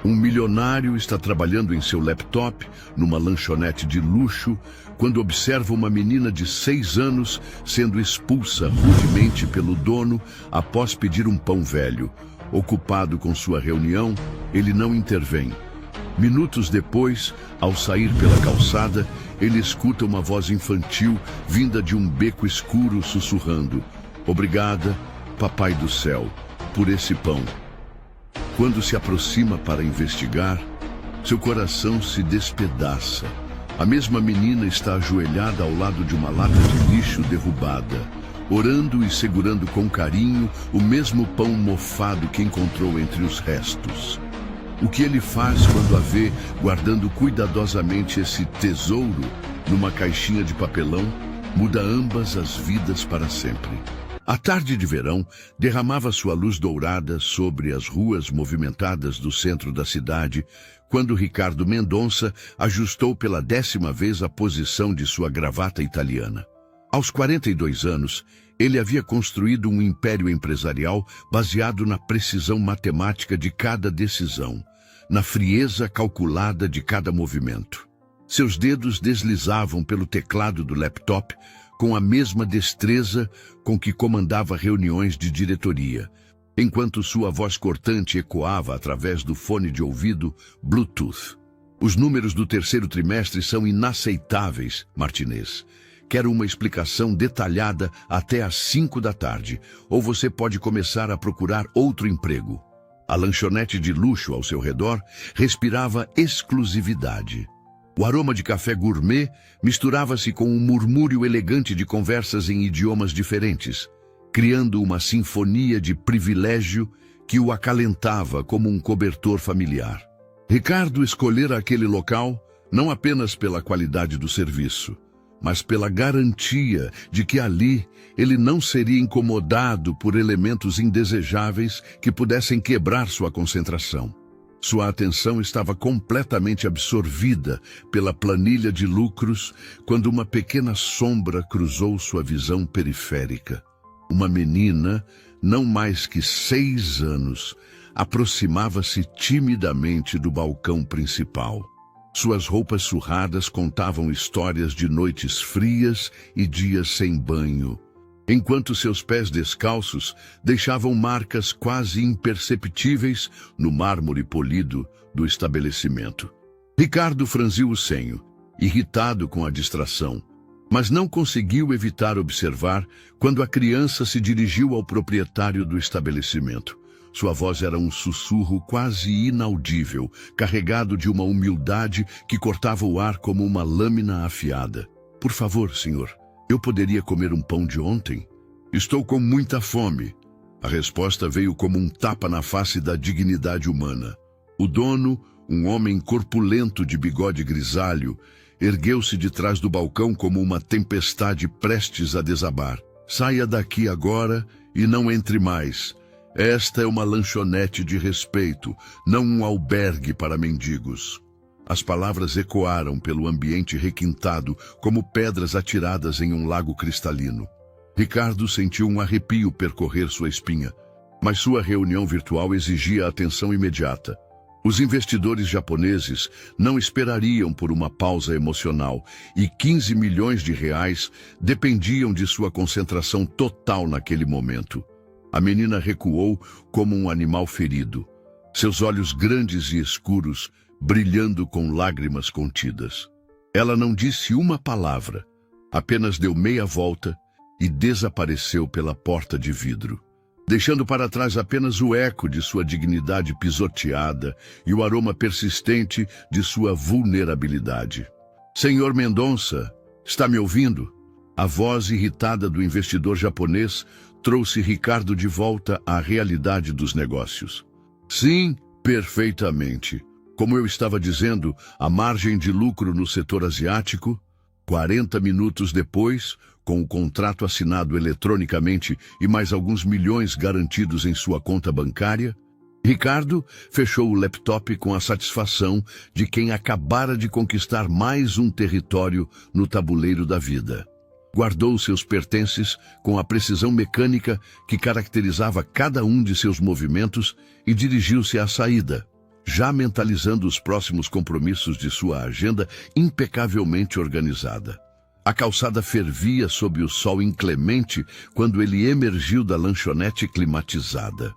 Um milionário está trabalhando em seu laptop, numa lanchonete de luxo, quando observa uma menina de 6 anos sendo expulsa rudemente pelo dono após pedir um pão velho. Ocupado com sua reunião, ele não intervém. Minutos depois, ao sair pela calçada, ele escuta uma voz infantil vinda de um beco escuro sussurrando: "Obrigada, Papai do Céu, por esse pão." Quando se aproxima para investigar, seu coração se despedaça. A mesma menina está ajoelhada ao lado de uma lata de lixo derrubada, orando e segurando com carinho o mesmo pão mofado que encontrou entre os restos. O que ele faz quando a vê guardando cuidadosamente esse tesouro numa caixinha de papelão muda ambas as vidas para sempre. A tarde de verão derramava sua luz dourada sobre as ruas movimentadas do centro da cidade, quando Ricardo Mendonça ajustou pela 10ª vez a posição de sua gravata italiana. Aos 42 anos, ele havia construído um império empresarial baseado na precisão matemática de cada decisão, na frieza calculada de cada movimento. Seus dedos deslizavam pelo teclado do laptop com a mesma destreza com que comandava reuniões de diretoria, enquanto sua voz cortante ecoava através do fone de ouvido Bluetooth. Os números do 3º trimestre são inaceitáveis, Martinez. Quero uma explicação detalhada até às 5 da tarde, ou você pode começar a procurar outro emprego. A lanchonete de luxo ao seu redor respirava exclusividade. O aroma de café gourmet misturava-se com um murmúrio elegante de conversas em idiomas diferentes, criando uma sinfonia de privilégio que o acalentava como um cobertor familiar. Ricardo escolhera aquele local não apenas pela qualidade do serviço, mas pela garantia de que ali ele não seria incomodado por elementos indesejáveis que pudessem quebrar sua concentração. Sua atenção estava completamente absorvida pela planilha de lucros quando uma pequena sombra cruzou sua visão periférica. Uma menina, não mais que 6 anos, aproximava-se timidamente do balcão principal. Suas roupas surradas contavam histórias de noites frias e dias sem banho, enquanto seus pés descalços deixavam marcas quase imperceptíveis no mármore polido do estabelecimento. Ricardo franziu o senho, irritado com a distração, mas não conseguiu evitar observar quando a criança se dirigiu ao proprietário do estabelecimento. Sua voz era um sussurro quase inaudível, carregado de uma humildade que cortava o ar como uma lâmina afiada. "Por favor, senhor, eu poderia comer um pão de ontem? Estou com muita fome." A resposta veio como um tapa na face da dignidade humana. O dono, um homem corpulento de bigode grisalho, ergueu-se de trás do balcão como uma tempestade prestes a desabar. "Saia daqui agora e não entre mais. Esta é uma lanchonete de respeito, não um albergue para mendigos." As palavras ecoaram pelo ambiente requintado como pedras atiradas em um lago cristalino. Ricardo sentiu um arrepio percorrer sua espinha, mas sua reunião virtual exigia atenção imediata. Os investidores japoneses não esperariam por uma pausa emocional e 15 milhões de reais dependiam de sua concentração total naquele momento. A menina recuou como um animal ferido, seus olhos grandes e escuros brilhando com lágrimas contidas. Ela não disse uma palavra, apenas deu meia volta e desapareceu pela porta de vidro, deixando para trás apenas o eco de sua dignidade pisoteada e o aroma persistente de sua vulnerabilidade. "Senhor Mendonça, está me ouvindo?" A voz irritada do investidor japonês trouxe Ricardo de volta à realidade dos negócios. "Sim, perfeitamente. Como eu estava dizendo, a margem de lucro no setor asiático." 40 minutos depois, com o contrato assinado eletronicamente e mais alguns milhões garantidos em sua conta bancária, Ricardo fechou o laptop com a satisfação de quem acabara de conquistar mais um território no tabuleiro da vida. Guardou seus pertences com a precisão mecânica que caracterizava cada um de seus movimentos e dirigiu-se à saída. já mentalizando os próximos compromissos de sua agenda impecavelmente organizada. A calçada fervia sob o sol inclemente quando ele emergiu da lanchonete climatizada.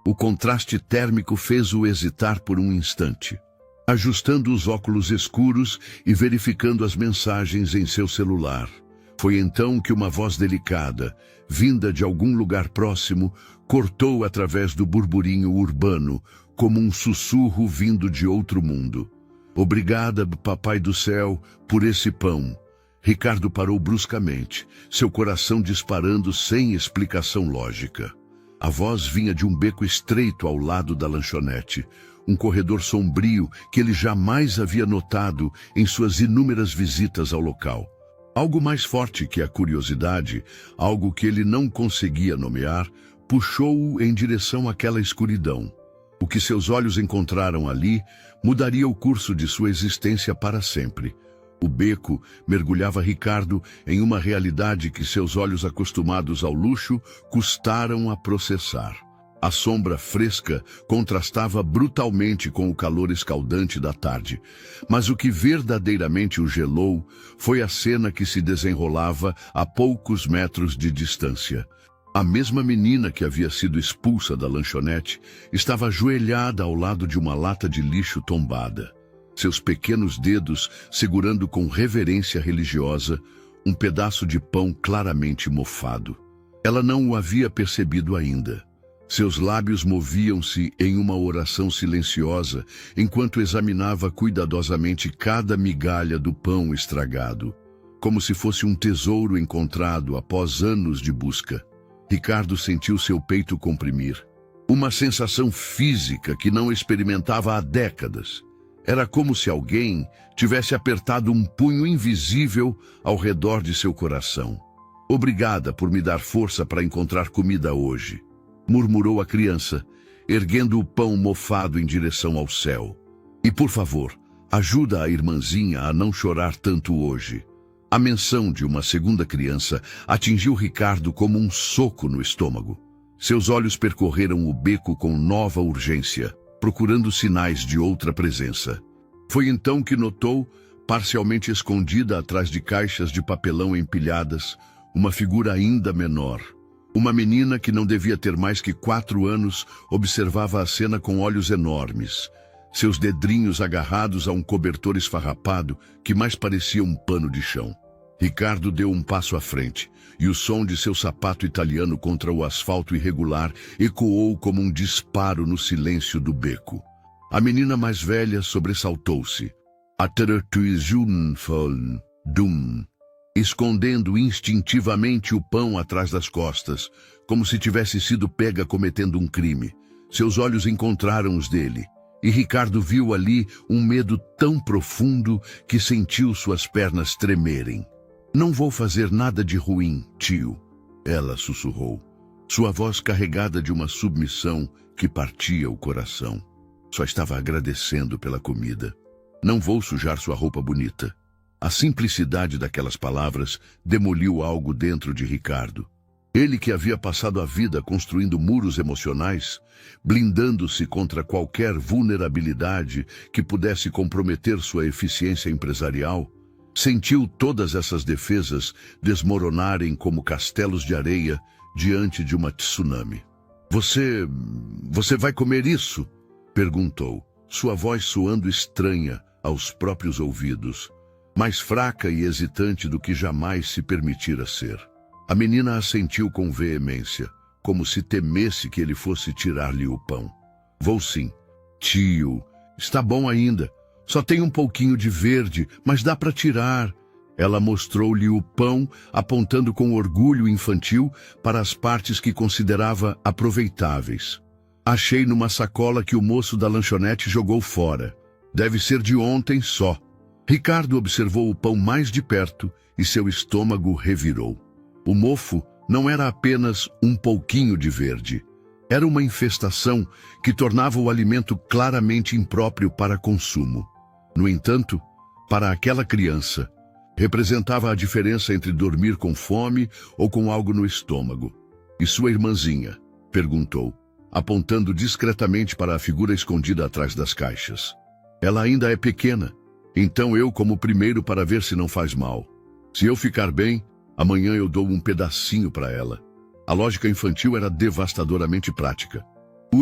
O contraste térmico fez-o hesitar por um instante, ajustando os óculos escuros e verificando as mensagens em seu celular. Foi então que uma voz delicada, vinda de algum lugar próximo, cortou através do burburinho urbano, como um sussurro vindo de outro mundo. Obrigada, Papai do Céu, por esse pão. Ricardo parou bruscamente, seu coração disparando sem explicação lógica. A voz vinha de um beco estreito ao lado da lanchonete, um corredor sombrio que ele jamais havia notado em suas inúmeras visitas ao local. Algo mais forte que a curiosidade, algo que ele não conseguia nomear, puxou-o em direção àquela escuridão. O que seus olhos encontraram ali mudaria o curso de sua existência para sempre. O beco mergulhava Ricardo em uma realidade que seus olhos acostumados ao luxo custaram a processar. A sombra fresca contrastava brutalmente com o calor escaldante da tarde, mas o que verdadeiramente o gelou foi a cena que se desenrolava a poucos metros de distância. A mesma menina que havia sido expulsa da lanchonete estava ajoelhada ao lado de uma lata de lixo tombada. Seus pequenos dedos segurando com reverência religiosa um pedaço de pão claramente mofado. Ela não o havia percebido ainda. Seus lábios moviam-se em uma oração silenciosa enquanto examinava cuidadosamente cada migalha do pão estragado, como se fosse um tesouro encontrado após anos de busca. Ricardo sentiu seu peito comprimir. Uma sensação física que não experimentava há décadas. Era como se alguém tivesse apertado um punho invisível ao redor de seu coração. Obrigada por me dar força para encontrar comida hoje, murmurou a criança, erguendo o pão mofado em direção ao céu. E por favor, ajuda a irmãzinha a não chorar tanto hoje. A menção de uma segunda criança atingiu Ricardo como um soco no estômago. Seus olhos percorreram o beco com nova urgência, procurando sinais de outra presença. Foi então que notou, parcialmente escondida atrás de caixas de papelão empilhadas, uma figura ainda menor. Uma menina que não devia ter mais que 4 anos observava a cena com olhos enormes, seus dedrinhos agarrados a um cobertor esfarrapado que mais parecia um pano de chão. Ricardo deu um passo à frente, e o som de seu sapato italiano contra o asfalto irregular ecoou como um disparo no silêncio do beco. A menina mais velha sobressaltou-se, escondendo instintivamente o pão atrás das costas, como se tivesse sido pega cometendo um crime. Seus olhos encontraram os dele, e Ricardo viu ali um medo tão profundo que sentiu suas pernas tremerem. Não vou fazer nada de ruim, tio, ela sussurrou, sua voz carregada de uma submissão que partia o coração. Só estava agradecendo pela comida. Não vou sujar sua roupa bonita. A simplicidade daquelas palavras demoliu algo dentro de Ricardo. Ele que havia passado a vida construindo muros emocionais, blindando-se contra qualquer vulnerabilidade que pudesse comprometer sua eficiência empresarial, sentiu todas essas defesas desmoronarem como castelos de areia diante de uma tsunami. Você vai comer isso? Perguntou, sua voz soando estranha aos próprios ouvidos, mais fraca e hesitante do que jamais se permitira ser. A menina assentiu com veemência, como se temesse que ele fosse tirar-lhe o pão. Vou sim. Tio, está bom ainda. Só tem um pouquinho de verde, mas dá para tirar. Ela mostrou-lhe o pão, apontando com orgulho infantil para as partes que considerava aproveitáveis. Achei numa sacola que o moço da lanchonete jogou fora. Deve ser de ontem só. Ricardo observou o pão mais de perto e seu estômago revirou. O mofo não era apenas um pouquinho de verde. Era uma infestação que tornava o alimento claramente impróprio para consumo. No entanto, para aquela criança, representava a diferença entre dormir com fome ou com algo no estômago. E sua irmãzinha? Perguntou. apontando discretamente para a figura escondida atrás das caixas. Ela ainda é pequena, então eu como primeiro para ver se não faz mal. Se eu ficar bem, amanhã eu dou um pedacinho para ela. A lógica infantil era devastadoramente prática.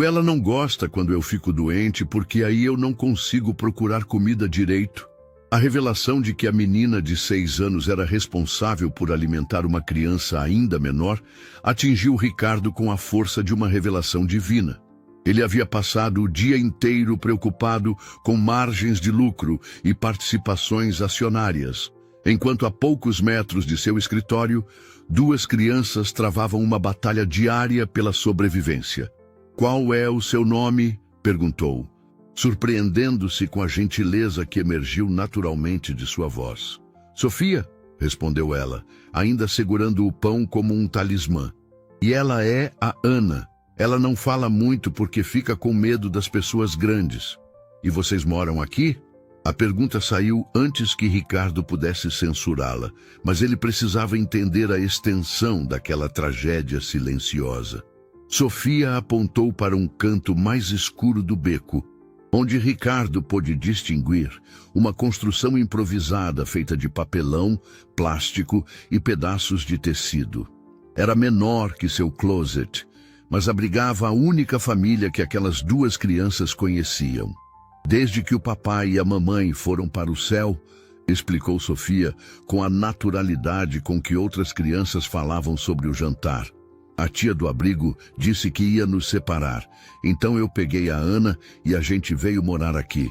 Ela não gosta quando eu fico doente porque aí eu não consigo procurar comida direito. A revelação de que a menina de 6 anos era responsável por alimentar uma criança ainda menor atingiu Ricardo com a força de uma revelação divina. Ele havia passado o dia inteiro preocupado com margens de lucro e participações acionárias, enquanto a poucos metros de seu escritório, 2 crianças travavam uma batalha diária pela sobrevivência. "Qual é o seu nome?" perguntou, surpreendendo-se com a gentileza que emergiu naturalmente de sua voz. "Sofia", respondeu ela, ainda segurando o pão como um talismã. "E ela é a Ana. Ela não fala muito porque fica com medo das pessoas grandes. E vocês moram aqui?" A pergunta saiu antes que Ricardo pudesse censurá-la, mas ele precisava entender a extensão daquela tragédia silenciosa. Sofia apontou para um canto mais escuro do beco, onde Ricardo pôde distinguir uma construção improvisada feita de papelão, plástico e pedaços de tecido. Era menor que seu closet, mas abrigava a única família que aquelas 2 crianças conheciam. "Desde que o papai e a mamãe foram para o céu", explicou Sofia com a naturalidade com que outras crianças falavam sobre o jantar. "A tia do abrigo disse que ia nos separar, então eu peguei a Ana e a gente veio morar aqui.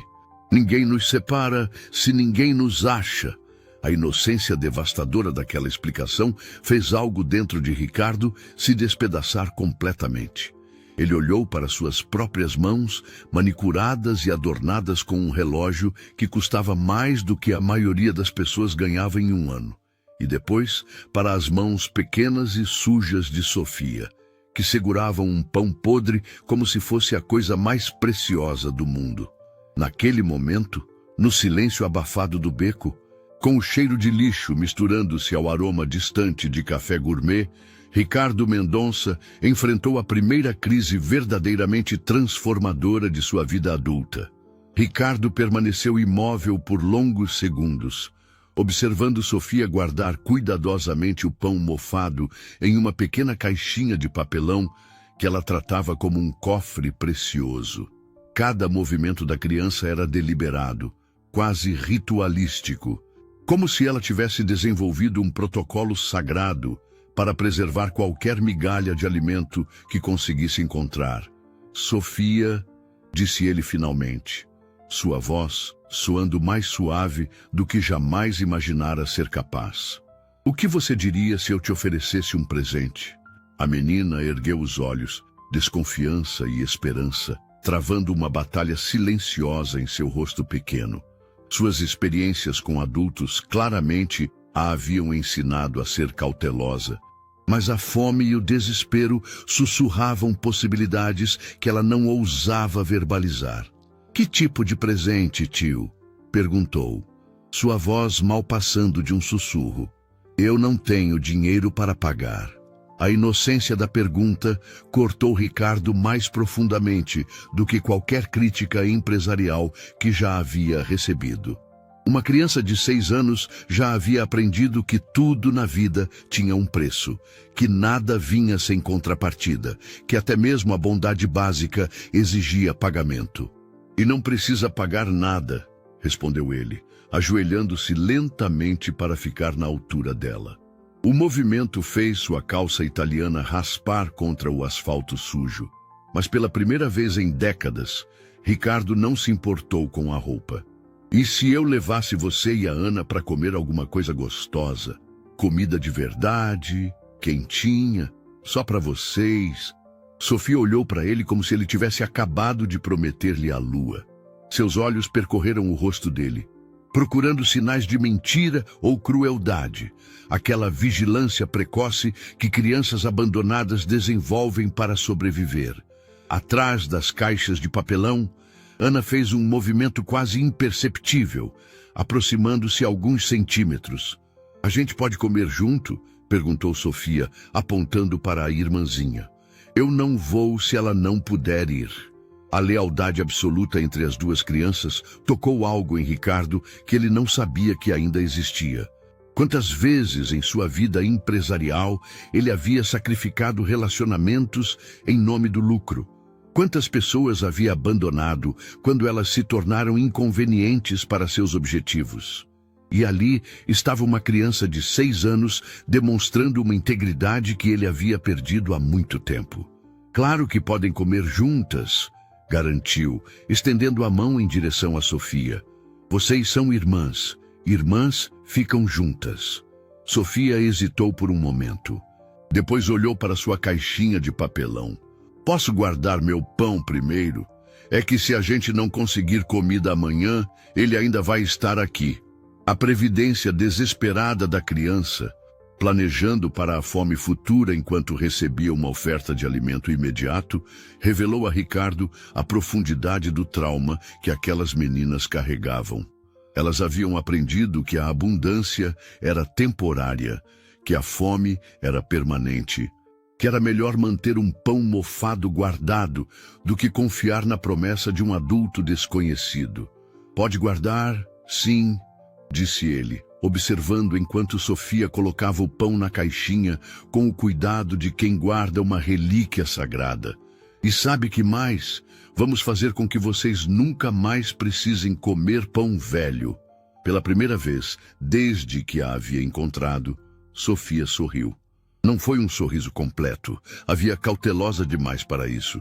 Ninguém nos separa se ninguém nos acha." A inocência devastadora daquela explicação fez algo dentro de Ricardo se despedaçar completamente. Ele olhou para suas próprias mãos, manicuradas e adornadas com um relógio que custava mais do que a maioria das pessoas ganhava em um ano. E depois para as mãos pequenas e sujas de Sofia, que seguravam um pão podre como se fosse a coisa mais preciosa do mundo. Naquele momento, no silêncio abafado do beco, com o cheiro de lixo misturando-se ao aroma distante de café gourmet, Ricardo Mendonça enfrentou a primeira crise verdadeiramente transformadora de sua vida adulta. Ricardo permaneceu imóvel por longos segundos, observando Sofia guardar cuidadosamente o pão mofado em uma pequena caixinha de papelão que ela tratava como um cofre precioso. Cada movimento da criança era deliberado, quase ritualístico, como se ela tivesse desenvolvido um protocolo sagrado para preservar qualquer migalha de alimento que conseguisse encontrar. "Sofia", disse ele finalmente, sua voz soando mais suave do que jamais imaginara ser capaz. "O que você diria se eu te oferecesse um presente?" A menina ergueu os olhos, desconfiança e esperança, travando uma batalha silenciosa em seu rosto pequeno. Suas experiências com adultos claramente a haviam ensinado a ser cautelosa, mas a fome e o desespero sussurravam possibilidades que ela não ousava verbalizar. "Que tipo de presente, tio?" perguntou, sua voz mal passando de um sussurro. "Eu não tenho dinheiro para pagar." A inocência da pergunta cortou Ricardo mais profundamente do que qualquer crítica empresarial que já havia recebido. Uma criança de 6 anos já havia aprendido que tudo na vida tinha um preço, que nada vinha sem contrapartida, que até mesmo a bondade básica exigia pagamento. "E não precisa pagar nada", respondeu ele, ajoelhando-se lentamente para ficar na altura dela. O movimento fez sua calça italiana raspar contra o asfalto sujo, mas pela primeira vez em décadas, Ricardo não se importou com a roupa. "E se eu levasse você e a Ana para comer alguma coisa gostosa? Comida de verdade, quentinha, só para vocês?" Sofia olhou para ele como se ele tivesse acabado de prometer-lhe a lua. Seus olhos percorreram o rosto dele, procurando sinais de mentira ou crueldade, aquela vigilância precoce que crianças abandonadas desenvolvem para sobreviver. Atrás das caixas de papelão, Ana fez um movimento quase imperceptível, aproximando-se alguns centímetros. "A gente pode comer junto?" perguntou Sofia, apontando para a irmãzinha. Eu não vou se ela não puder ir. A lealdade absoluta entre as duas crianças tocou algo em Ricardo que ele não sabia que ainda existia. Quantas vezes em sua vida empresarial ele havia sacrificado relacionamentos em nome do lucro? Quantas pessoas havia abandonado quando elas se tornaram inconvenientes para seus objetivos? E ali estava uma criança de 6 anos demonstrando uma integridade que ele havia perdido há muito tempo. Claro que podem comer juntas, garantiu, estendendo a mão em direção a Sofia. Vocês são irmãs. Irmãs ficam juntas. Sofia hesitou por um momento. Depois olhou para sua caixinha de papelão. Posso guardar meu pão primeiro? É que se a gente não conseguir comida amanhã, ele ainda vai estar aqui. A previdência desesperada da criança, planejando para a fome futura enquanto recebia uma oferta de alimento imediato, revelou a Ricardo a profundidade do trauma que aquelas meninas carregavam. Elas haviam aprendido que a abundância era temporária, que a fome era permanente, que era melhor manter um pão mofado guardado do que confiar na promessa de um adulto desconhecido. Pode guardar? Sim, disse ele, observando enquanto Sofia colocava o pão na caixinha com o cuidado de quem guarda uma relíquia sagrada. E sabe que mais? Vamos fazer com que vocês nunca mais precisem comer pão velho. Pela primeira vez, desde que a havia encontrado, Sofia sorriu. Não foi um sorriso completo, havia cautelosa demais para isso.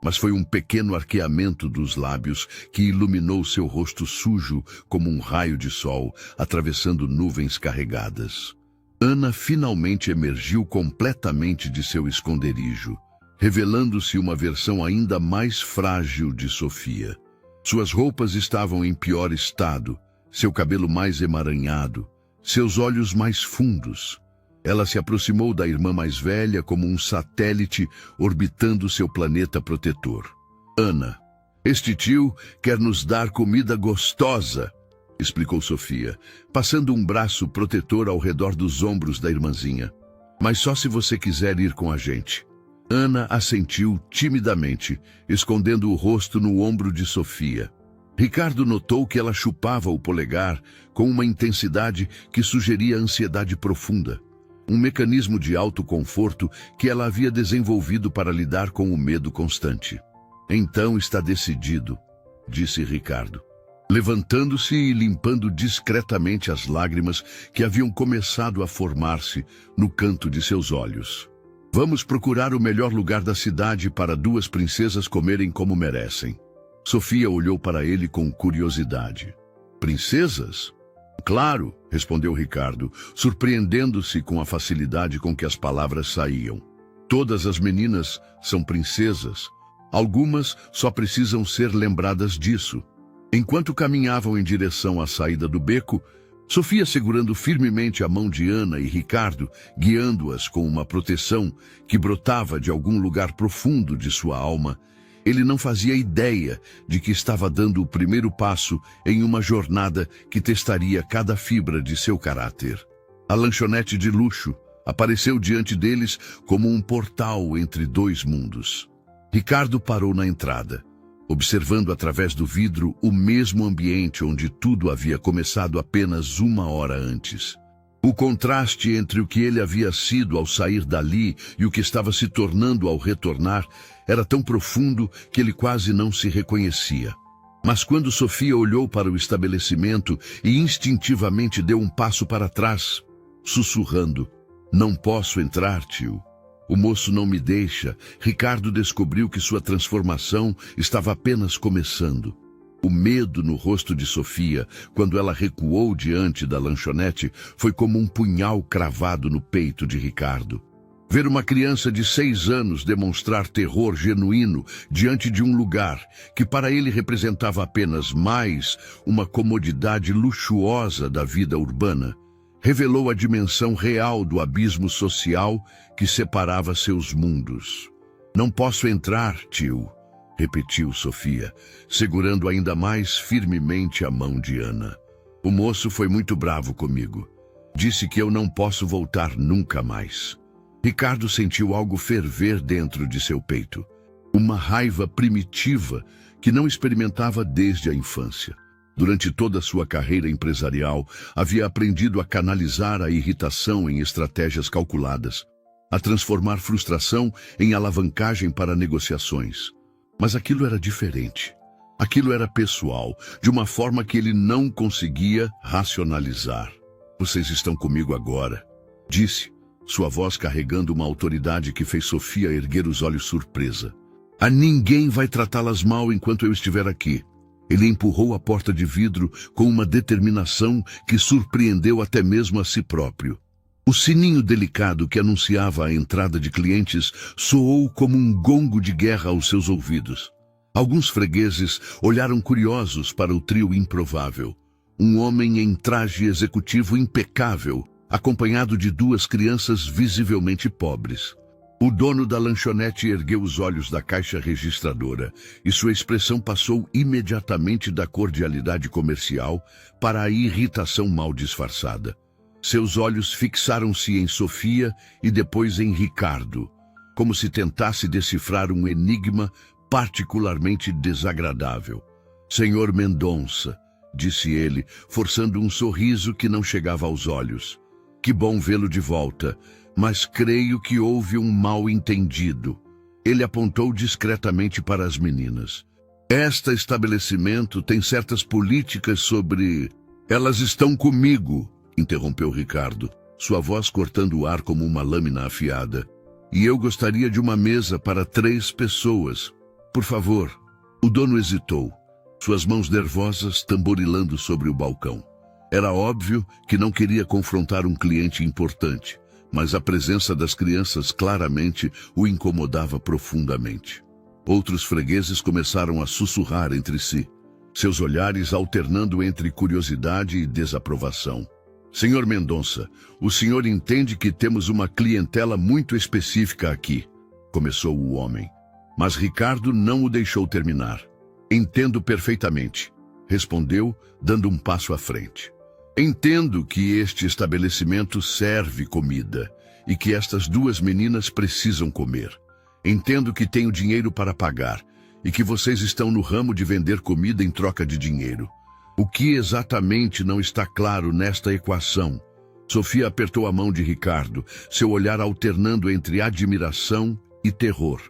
Mas foi um pequeno arqueamento dos lábios que iluminou seu rosto sujo como um raio de sol, atravessando nuvens carregadas. Ana finalmente emergiu completamente de seu esconderijo, revelando-se uma versão ainda mais frágil de Sofia. Suas roupas estavam em pior estado, seu cabelo mais emaranhado, seus olhos mais fundos. Ela se aproximou da irmã mais velha como um satélite orbitando seu planeta protetor. Ana, este tio quer nos dar comida gostosa, explicou Sofia, passando um braço protetor ao redor dos ombros da irmãzinha. Mas só se você quiser ir com a gente. Ana assentiu timidamente, escondendo o rosto no ombro de Sofia. Ricardo notou que ela chupava o polegar com uma intensidade que sugeria ansiedade profunda. Um mecanismo de autoconforto que ela havia desenvolvido para lidar com o medo constante. Então está decidido, disse Ricardo, levantando-se e limpando discretamente as lágrimas que haviam começado a formar-se no canto de seus olhos. Vamos procurar o melhor lugar da cidade para duas princesas comerem como merecem. Sofia olhou para ele com curiosidade. Princesas? Claro, respondeu Ricardo, surpreendendo-se com a facilidade com que as palavras saíam. Todas as meninas são princesas. Algumas só precisam ser lembradas disso. Enquanto caminhavam em direção à saída do beco, Sofia segurando firmemente a mão de Ana e Ricardo, guiando-as com uma proteção que brotava de algum lugar profundo de sua alma, ele não fazia ideia de que estava dando o primeiro passo em uma jornada que testaria cada fibra de seu caráter. A lanchonete de luxo apareceu diante deles como um portal entre dois mundos. Ricardo parou na entrada, observando através do vidro o mesmo ambiente onde tudo havia começado apenas 1 hora antes. O contraste entre o que ele havia sido ao sair dali e o que estava se tornando ao retornar era tão profundo que ele quase não se reconhecia. Mas quando Sofia olhou para o estabelecimento e instintivamente deu um passo para trás, sussurrando, "Não posso entrar, tio. O moço não me deixa", Ricardo descobriu que sua transformação estava apenas começando. O medo no rosto de Sofia, quando ela recuou diante da lanchonete, foi como um punhal cravado no peito de Ricardo. Ver uma criança de 6 anos demonstrar terror genuíno diante de um lugar que para ele representava apenas mais uma comodidade luxuosa da vida urbana, revelou a dimensão real do abismo social que separava seus mundos. "Não posso entrar, tio", repetiu Sofia, segurando ainda mais firmemente a mão de Ana. "O moço foi muito bravo comigo. Disse que eu não posso voltar nunca mais." Ricardo sentiu algo ferver dentro de seu peito. Uma raiva primitiva que não experimentava desde a infância. Durante toda a sua carreira empresarial, havia aprendido a canalizar a irritação em estratégias calculadas, a transformar frustração em alavancagem para negociações. Mas aquilo era diferente. Aquilo era pessoal, de uma forma que ele não conseguia racionalizar. "Vocês estão comigo agora", disse, sua voz carregando uma autoridade que fez Sofia erguer os olhos surpresa. "A ninguém vai tratá-las mal enquanto eu estiver aqui." Ele empurrou a porta de vidro com uma determinação que surpreendeu até mesmo a si próprio. O sininho delicado que anunciava a entrada de clientes soou como um gongo de guerra aos seus ouvidos. Alguns fregueses olharam curiosos para o trio improvável. Um homem em traje executivo impecável, acompanhado de duas crianças visivelmente pobres. O dono da lanchonete ergueu os olhos da caixa registradora e sua expressão passou imediatamente da cordialidade comercial para a irritação mal disfarçada. Seus olhos fixaram-se em Sofia e depois em Ricardo, como se tentasse decifrar um enigma particularmente desagradável. "Senhor Mendonça", disse ele, forçando um sorriso que não chegava aos olhos. "Que bom vê-lo de volta, mas creio que houve um mal-entendido." Ele apontou discretamente para as meninas. "Este estabelecimento tem certas políticas sobre..." "Elas estão comigo", interrompeu Ricardo, sua voz cortando o ar como uma lâmina afiada. "E eu gostaria de uma mesa para 3 pessoas. Por favor." O dono hesitou, suas mãos nervosas tamborilando sobre o balcão. Era óbvio que não queria confrontar um cliente importante, mas a presença das crianças claramente o incomodava profundamente. Outros fregueses começaram a sussurrar entre si, seus olhares alternando entre curiosidade e desaprovação. "Senhor Mendonça, o senhor entende que temos uma clientela muito específica aqui", começou o homem. Mas Ricardo não o deixou terminar. "Entendo perfeitamente", respondeu, dando um passo à frente. "Entendo que este estabelecimento serve comida e que estas 2 meninas precisam comer. Entendo que tenho dinheiro para pagar e que vocês estão no ramo de vender comida em troca de dinheiro. O que exatamente não está claro nesta equação?" Sofia apertou a mão de Ricardo, seu olhar alternando entre admiração e terror.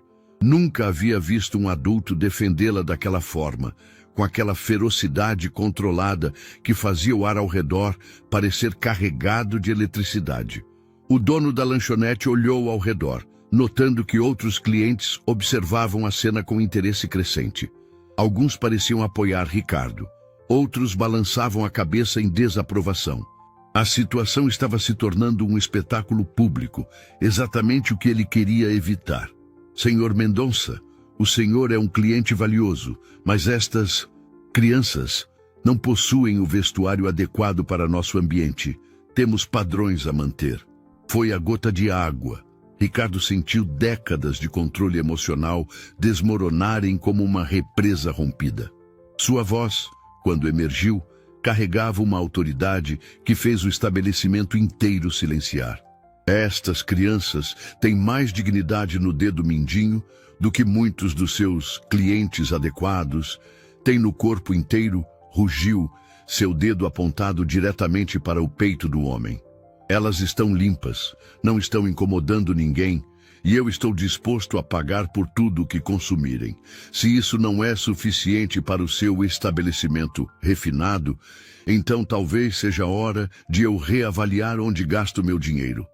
Nunca havia visto um adulto defendê-la daquela forma, com aquela ferocidade controlada que fazia o ar ao redor parecer carregado de eletricidade. O dono da lanchonete olhou ao redor, notando que outros clientes observavam a cena com interesse crescente. Alguns pareciam apoiar Ricardo, outros balançavam a cabeça em desaprovação. A situação estava se tornando um espetáculo público, exatamente o que ele queria evitar. "Senhor Mendonça, o senhor é um cliente valioso, mas estas crianças não possuem o vestuário adequado para nosso ambiente. Temos padrões a manter." Foi a gota de água. Ricardo sentiu décadas de controle emocional desmoronarem como uma represa rompida. Sua voz, quando emergiu, carregava uma autoridade que fez o estabelecimento inteiro silenciar. "Estas crianças têm mais dignidade no dedo mindinho do que muitos dos seus clientes adequados. Têm no corpo inteiro", rugiu, seu dedo apontado diretamente para o peito do homem. "Elas estão limpas, não estão incomodando ninguém, e eu estou disposto a pagar por tudo o que consumirem. Se isso não é suficiente para o seu estabelecimento refinado, então talvez seja hora de eu reavaliar onde gasto meu dinheiro."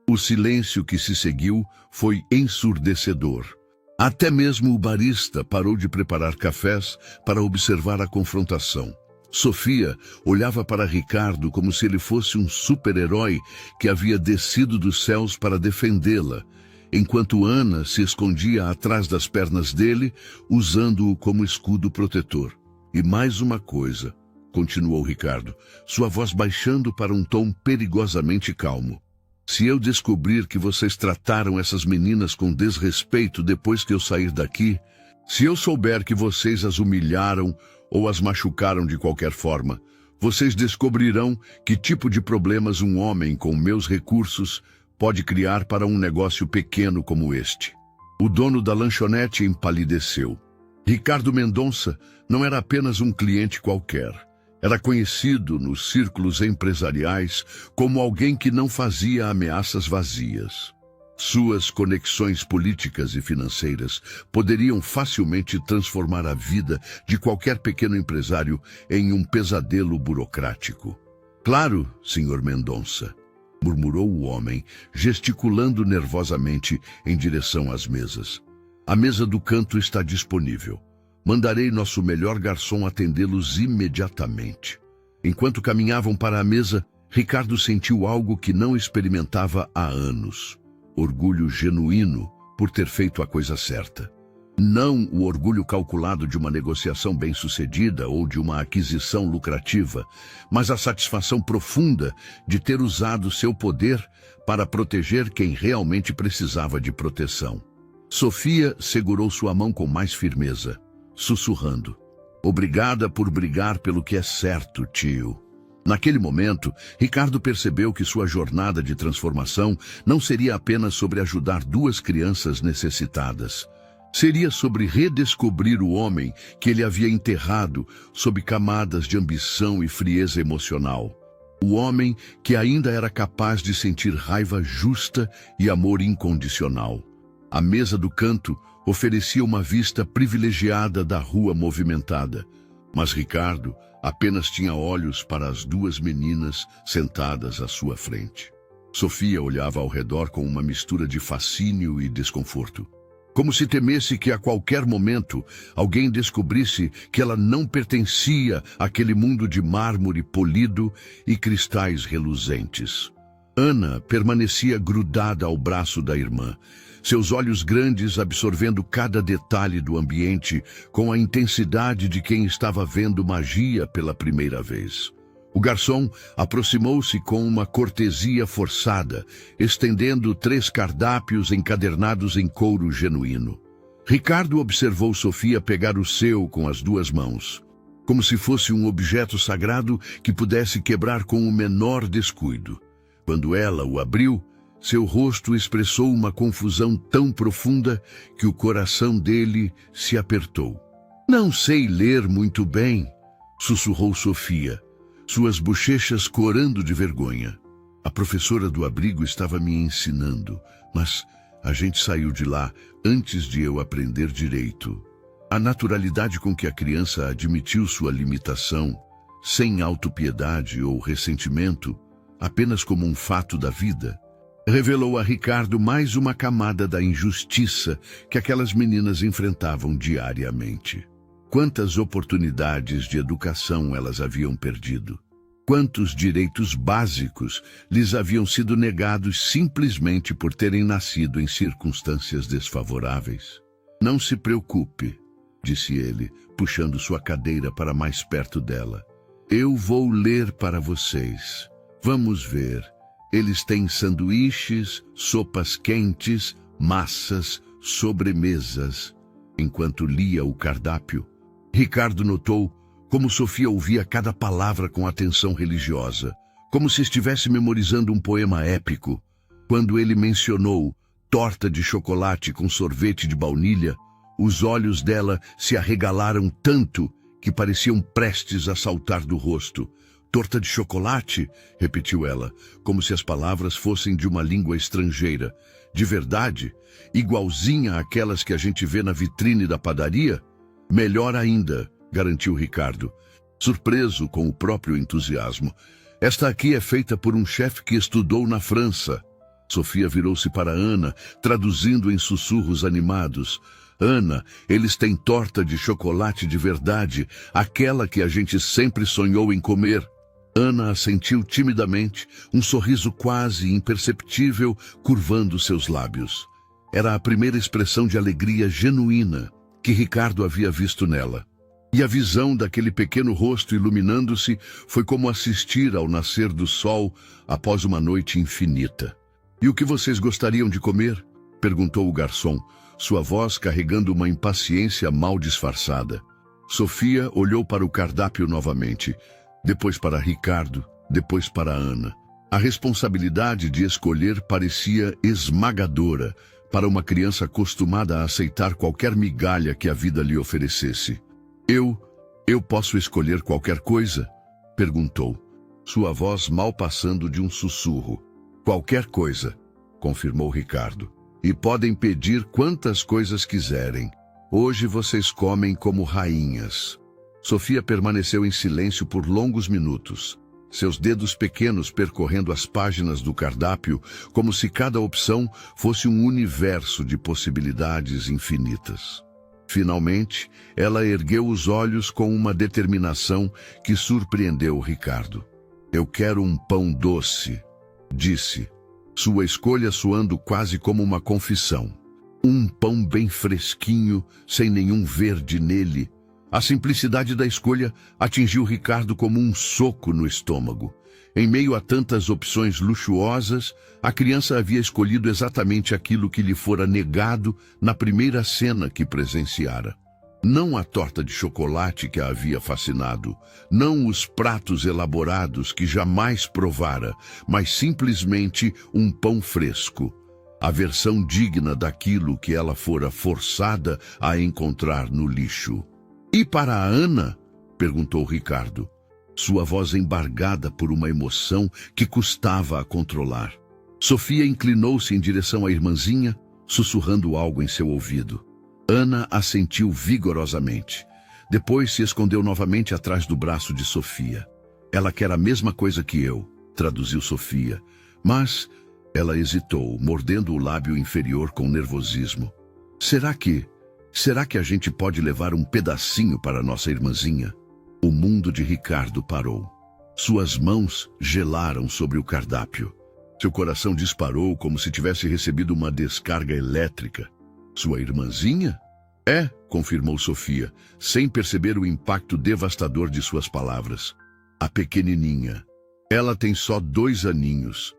O silêncio que se seguiu foi ensurdecedor. Até mesmo o barista parou de preparar cafés para observar a confrontação. Sofia olhava para Ricardo como se ele fosse um super-herói que havia descido dos céus para defendê-la, enquanto Ana se escondia atrás das pernas dele, usando-o como escudo protetor. "E mais uma coisa", continuou Ricardo, sua voz baixando para um tom perigosamente calmo. "Se eu descobrir que vocês trataram essas meninas com desrespeito depois que eu sair daqui, se eu souber que vocês as humilharam ou as machucaram de qualquer forma, vocês descobrirão que tipo de problemas um homem com meus recursos pode criar para um negócio pequeno como este? O dono da lanchonete empalideceu. Ricardo Mendonça não era apenas um cliente qualquer. Era conhecido nos círculos empresariais como alguém que não fazia ameaças vazias. Suas conexões políticas e financeiras poderiam facilmente transformar a vida de qualquer pequeno empresário em um pesadelo burocrático. Claro, Sr. Mendonça, murmurou o homem, gesticulando nervosamente em direção às mesas. A mesa do canto está disponível. Mandarei nosso melhor garçom atendê-los imediatamente. Enquanto caminhavam para a mesa, Ricardo sentiu algo que não experimentava há anos. Orgulho genuíno por ter feito a coisa certa. Não o orgulho calculado de uma negociação bem-sucedida ou de uma aquisição lucrativa, mas a satisfação profunda de ter usado seu poder para proteger quem realmente precisava de proteção. Sofia segurou sua mão com mais firmeza, sussurrando: "Obrigada por brigar pelo que é certo, tio." Naquele momento, Ricardo percebeu que sua jornada de transformação não seria apenas sobre ajudar duas crianças necessitadas. Seria sobre redescobrir o homem que ele havia enterrado sob camadas de ambição e frieza emocional. O homem que ainda era capaz de sentir raiva justa e amor incondicional. A mesa do canto oferecia uma vista privilegiada da rua movimentada, mas Ricardo apenas tinha olhos para as duas meninas sentadas à sua frente. Sofia olhava ao redor com uma mistura de fascínio e desconforto, como se temesse que a qualquer momento alguém descobrisse que ela não pertencia àquele mundo de mármore polido e cristais reluzentes. Ana permanecia grudada ao braço da irmã, seus olhos grandes absorvendo cada detalhe do ambiente com a intensidade de quem estava vendo magia pela primeira vez. O garçom aproximou-se com uma cortesia forçada, estendendo 3 cardápios encadernados em couro genuíno. Ricardo observou Sofia pegar o seu com as 2 mãos, como se fosse um objeto sagrado que pudesse quebrar com o menor descuido. Quando ela o abriu, seu rosto expressou uma confusão tão profunda que o coração dele se apertou. "Não sei ler muito bem", sussurrou Sofia, suas bochechas corando de vergonha. "A professora do abrigo estava me ensinando, mas a gente saiu de lá antes de eu aprender direito." A naturalidade com que a criança admitiu sua limitação, sem autopiedade ou ressentimento, apenas como um fato da vida, revelou a Ricardo mais uma camada da injustiça que aquelas meninas enfrentavam diariamente. Quantas oportunidades de educação elas haviam perdido? Quantos direitos básicos lhes haviam sido negados simplesmente por terem nascido em circunstâncias desfavoráveis? "Não se preocupe", disse ele, puxando sua cadeira para mais perto dela. "Eu vou ler para vocês. Vamos ver. Eles têm sanduíches, sopas quentes, massas, sobremesas." Enquanto lia o cardápio, Ricardo notou como Sofia ouvia cada palavra com atenção religiosa, como se estivesse memorizando um poema épico. Quando ele mencionou torta de chocolate com sorvete de baunilha, os olhos dela se arregalaram tanto que pareciam prestes a saltar do rosto. "Torta de chocolate?", repetiu ela, como se as palavras fossem de uma língua estrangeira. "De verdade? Igualzinha àquelas que a gente vê na vitrine da padaria?" "Melhor ainda", garantiu Ricardo, surpreso com o próprio entusiasmo. "Esta aqui é feita por um chefe que estudou na França." Sofia virou-se para Ana, traduzindo em sussurros animados. "Ana, eles têm torta de chocolate de verdade, aquela que a gente sempre sonhou em comer." Ana assentiu timidamente, um sorriso quase imperceptível curvando seus lábios. Era a primeira expressão de alegria genuína que Ricardo havia visto nela. E a visão daquele pequeno rosto iluminando-se foi como assistir ao nascer do sol após uma noite infinita. "E o que vocês gostariam de comer?", perguntou o garçom, sua voz carregando uma impaciência mal disfarçada. Sofia olhou para o cardápio novamente, depois para Ricardo, depois para Ana. A responsabilidade de escolher parecia esmagadora para uma criança acostumada a aceitar qualquer migalha que a vida lhe oferecesse. Eu posso escolher qualquer coisa? Perguntou, sua voz mal passando de um sussurro. Qualquer coisa, confirmou Ricardo. E podem pedir quantas coisas quiserem. Hoje vocês comem como rainhas. Sofia permaneceu em silêncio por longos minutos, seus dedos pequenos percorrendo as páginas do cardápio, como se cada opção fosse um universo de possibilidades infinitas. Finalmente, ela ergueu os olhos com uma determinação que surpreendeu Ricardo. Eu quero um pão doce, disse, sua escolha soando quase como uma confissão. Um pão bem fresquinho, sem nenhum verde nele. A simplicidade da escolha atingiu Ricardo como um soco no estômago. Em meio a tantas opções luxuosas, a criança havia escolhido exatamente aquilo que lhe fora negado na primeira cena que presenciara. Não a torta de chocolate que a havia fascinado, não os pratos elaborados que jamais provara, mas simplesmente um pão fresco, a versão digna daquilo que ela fora forçada a encontrar no lixo. E para a Ana? Perguntou Ricardo, sua voz embargada por uma emoção que custava a controlar. Sofia inclinou-se em direção à irmãzinha, sussurrando algo em seu ouvido. Ana assentiu vigorosamente. Depois se escondeu novamente atrás do braço de Sofia. Ela quer a mesma coisa que eu, traduziu Sofia, mas ela hesitou, mordendo o lábio inferior com nervosismo. Será que a gente pode levar um pedacinho para nossa irmãzinha? O mundo de Ricardo parou. Suas mãos gelaram sobre o cardápio. Seu coração disparou como se tivesse recebido uma descarga elétrica. Sua irmãzinha? É, confirmou Sofia, sem perceber o impacto devastador de suas palavras. A pequenininha. Ela tem só 2 aninhos.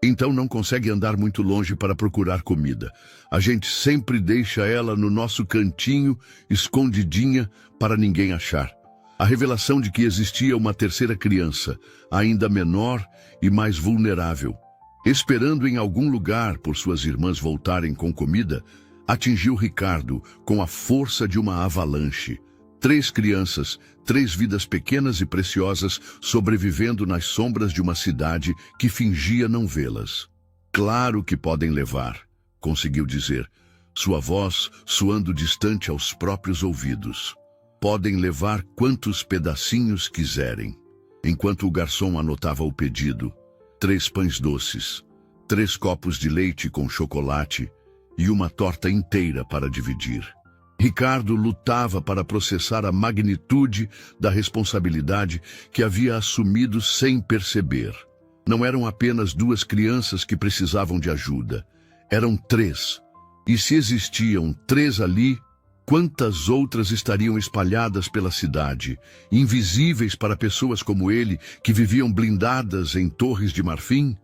Então não consegue andar muito longe para procurar comida. A gente sempre deixa ela no nosso cantinho, escondidinha, para ninguém achar. A revelação de que existia uma terceira criança, ainda menor e mais vulnerável, esperando em algum lugar por suas irmãs voltarem com comida, atingiu Ricardo com a força de uma avalanche. 3 crianças, 3 vidas pequenas e preciosas sobrevivendo nas sombras de uma cidade que fingia não vê-las. Claro que podem levar, conseguiu dizer, sua voz soando distante aos próprios ouvidos. Podem levar quantos pedacinhos quiserem. Enquanto o garçom anotava o pedido, 3 pães doces, 3 copos de leite com chocolate e uma torta inteira para dividir. Ricardo lutava para processar a magnitude da responsabilidade que havia assumido sem perceber. Não eram apenas 2 crianças que precisavam de ajuda. Eram 3. E se existiam 3 ali, quantas outras estariam espalhadas pela cidade, invisíveis para pessoas como ele, que viviam blindadas em torres de marfim?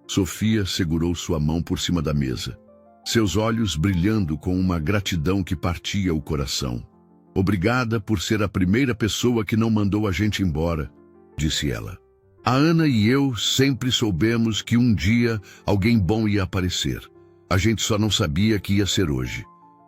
Sofia segurou sua mão por cima da mesa, seus olhos brilhando com uma gratidão que partia o coração. Obrigada por ser a primeira pessoa que não mandou a gente embora, disse ela. A Ana e eu sempre soubemos que um dia alguém bom ia aparecer. A gente só não sabia que ia ser hoje.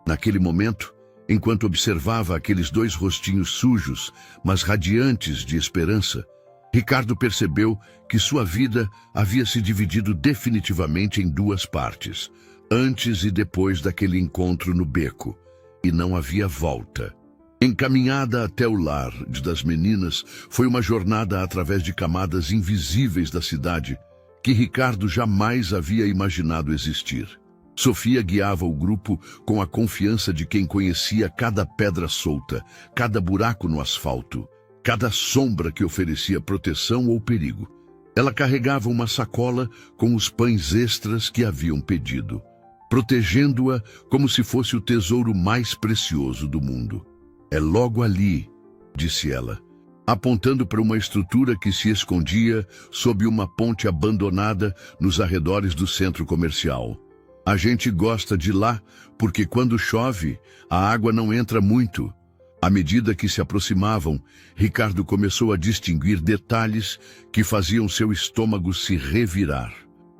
Naquele momento, enquanto observava aqueles 2 rostinhos sujos, mas radiantes de esperança, Ricardo percebeu que sua vida havia se dividido definitivamente em 2 partes, antes e depois daquele encontro no beco, e não havia volta. Encaminhada até o lar das meninas, foi uma jornada através de camadas invisíveis da cidade que Ricardo jamais havia imaginado existir. Sofia guiava o grupo com a confiança de quem conhecia cada pedra solta, cada buraco no asfalto, cada sombra que oferecia proteção ou perigo. Ela carregava uma sacola com os pães extras que haviam pedido, protegendo-a como se fosse o tesouro mais precioso do mundo. É logo ali, disse ela, apontando para uma estrutura que se escondia sob uma ponte abandonada nos arredores do centro comercial. A gente gosta de lá porque quando chove, a água não entra muito. À medida que se aproximavam, Ricardo começou a distinguir detalhes que faziam seu estômago se revirar.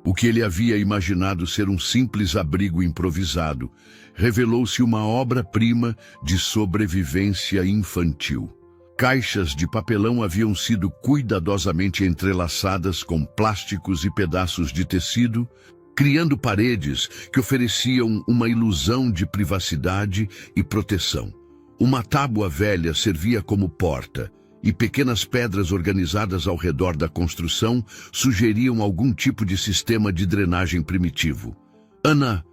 O que ele havia imaginado ser um simples abrigo improvisado revelou-se uma obra-prima de sobrevivência infantil. Caixas de papelão haviam sido cuidadosamente entrelaçadas com plásticos e pedaços de tecido, criando paredes que ofereciam uma ilusão de privacidade e proteção. Uma tábua velha servia como porta, e pequenas pedras organizadas ao redor da construção sugeriam algum tipo de sistema de drenagem primitivo. "Ana,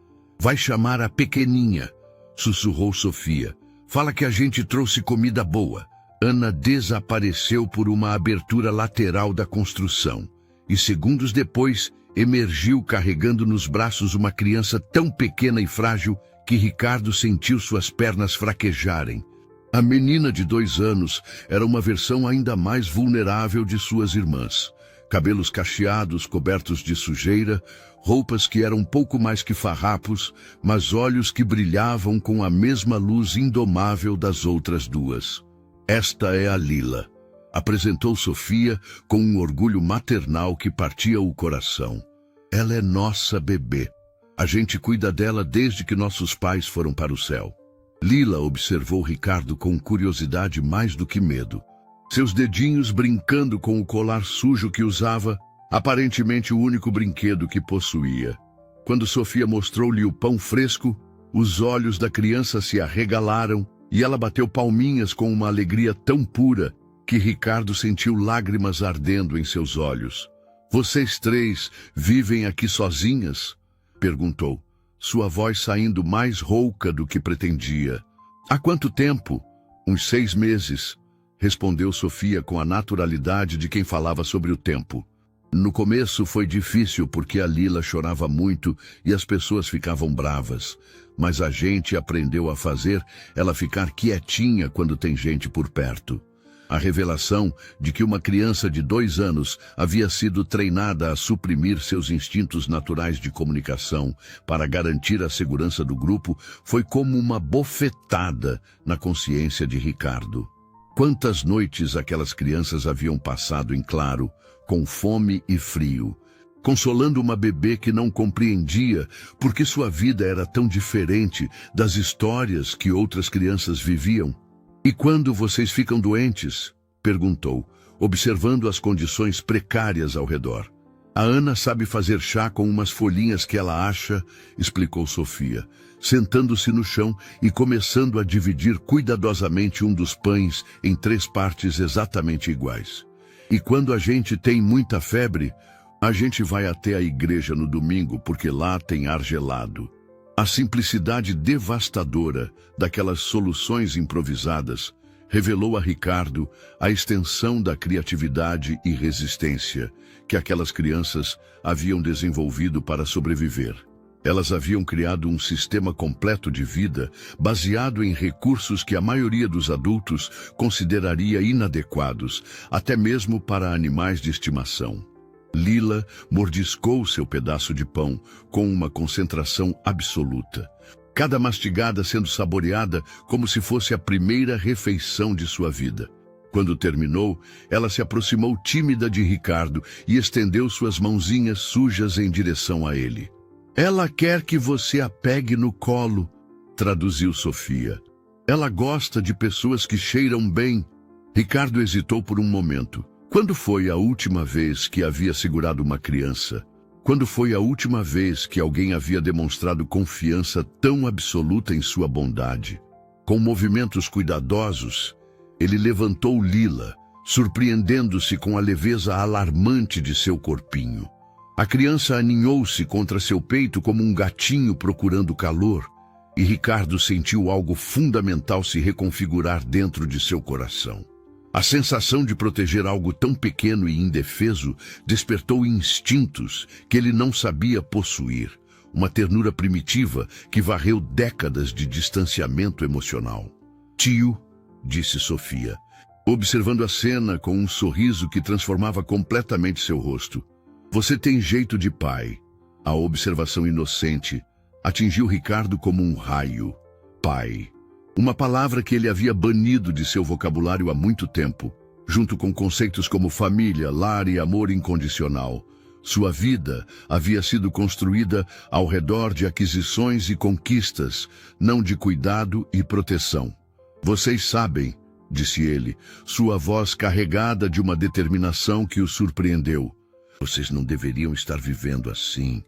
vai chamar a pequeninha", sussurrou Sofia. "Fala que a gente trouxe comida boa." Ana desapareceu por uma abertura lateral da construção, e segundos depois emergiu carregando nos braços uma criança tão pequena e frágil que Ricardo sentiu suas pernas fraquejarem. A menina de 2 anos era uma versão ainda mais vulnerável de suas irmãs. Cabelos cacheados, cobertos de sujeira, roupas que eram pouco mais que farrapos, mas olhos que brilhavam com a mesma luz indomável das outras duas. "Esta é a Lila", apresentou Sofia com um orgulho maternal que partia o coração. "Ela é nossa bebê. A gente cuida dela desde que nossos pais foram para o céu." Lila observou Ricardo com curiosidade mais do que medo. Seus dedinhos brincando com o colar sujo que usava, aparentemente o único brinquedo que possuía. Quando Sofia mostrou-lhe o pão fresco, os olhos da criança se arregalaram e ela bateu palminhas com uma alegria tão pura que Ricardo sentiu lágrimas ardendo em seus olhos. "Vocês 3 vivem aqui sozinhas?" perguntou, sua voz saindo mais rouca do que pretendia. "Há quanto tempo?" "Uns 6 meses", respondeu Sofia com a naturalidade de quem falava sobre o tempo. "No começo foi difícil porque a Lila chorava muito e as pessoas ficavam bravas, mas a gente aprendeu a fazer ela ficar quietinha quando tem gente por perto." A revelação de que uma criança de 2 anos havia sido treinada a suprimir seus instintos naturais de comunicação para garantir a segurança do grupo foi como uma bofetada na consciência de Ricardo. Quantas noites aquelas crianças haviam passado em claro, com fome e frio, consolando uma bebê que não compreendia porque sua vida era tão diferente das histórias que outras crianças viviam. "E quando vocês ficam doentes?" perguntou, observando as condições precárias ao redor. "A Ana sabe fazer chá com umas folhinhas que ela acha", explicou Sofia, sentando-se no chão e começando a dividir cuidadosamente um dos pães em 3 partes exatamente iguais. "E quando a gente tem muita febre, a gente vai até a igreja no domingo porque lá tem ar gelado." A simplicidade devastadora daquelas soluções improvisadas revelou a Ricardo a extensão da criatividade e resistência que aquelas crianças haviam desenvolvido para sobreviver. Elas haviam criado um sistema completo de vida baseado em recursos que a maioria dos adultos consideraria inadequados, até mesmo para animais de estimação. Lila mordiscou seu pedaço de pão com uma concentração absoluta, cada mastigada sendo saboreada como se fosse a primeira refeição de sua vida. Quando terminou, ela se aproximou tímida de Ricardo e estendeu suas mãozinhas sujas em direção a ele. "Ela quer que você a pegue no colo", traduziu Sofia. "Ela gosta de pessoas que cheiram bem." Ricardo hesitou por um momento. Quando foi a última vez que havia segurado uma criança? Quando foi a última vez que alguém havia demonstrado confiança tão absoluta em sua bondade? Com movimentos cuidadosos, ele levantou Lila, surpreendendo-se com a leveza alarmante de seu corpinho. A criança aninhou-se contra seu peito como um gatinho procurando calor, e Ricardo sentiu algo fundamental se reconfigurar dentro de seu coração. A sensação de proteger algo tão pequeno e indefeso despertou instintos que ele não sabia possuir, uma ternura primitiva que varreu décadas de distanciamento emocional. "Tio", disse Sofia, observando a cena com um sorriso que transformava completamente seu rosto. "Você tem jeito de pai." A observação inocente atingiu Ricardo como um raio. Pai. Uma palavra que ele havia banido de seu vocabulário há muito tempo, junto com conceitos como família, lar e amor incondicional. Sua vida havia sido construída ao redor de aquisições e conquistas, não de cuidado e proteção. Vocês sabem, disse ele, sua voz carregada de uma determinação que o surpreendeu. Vocês não deveriam estar vivendo assim.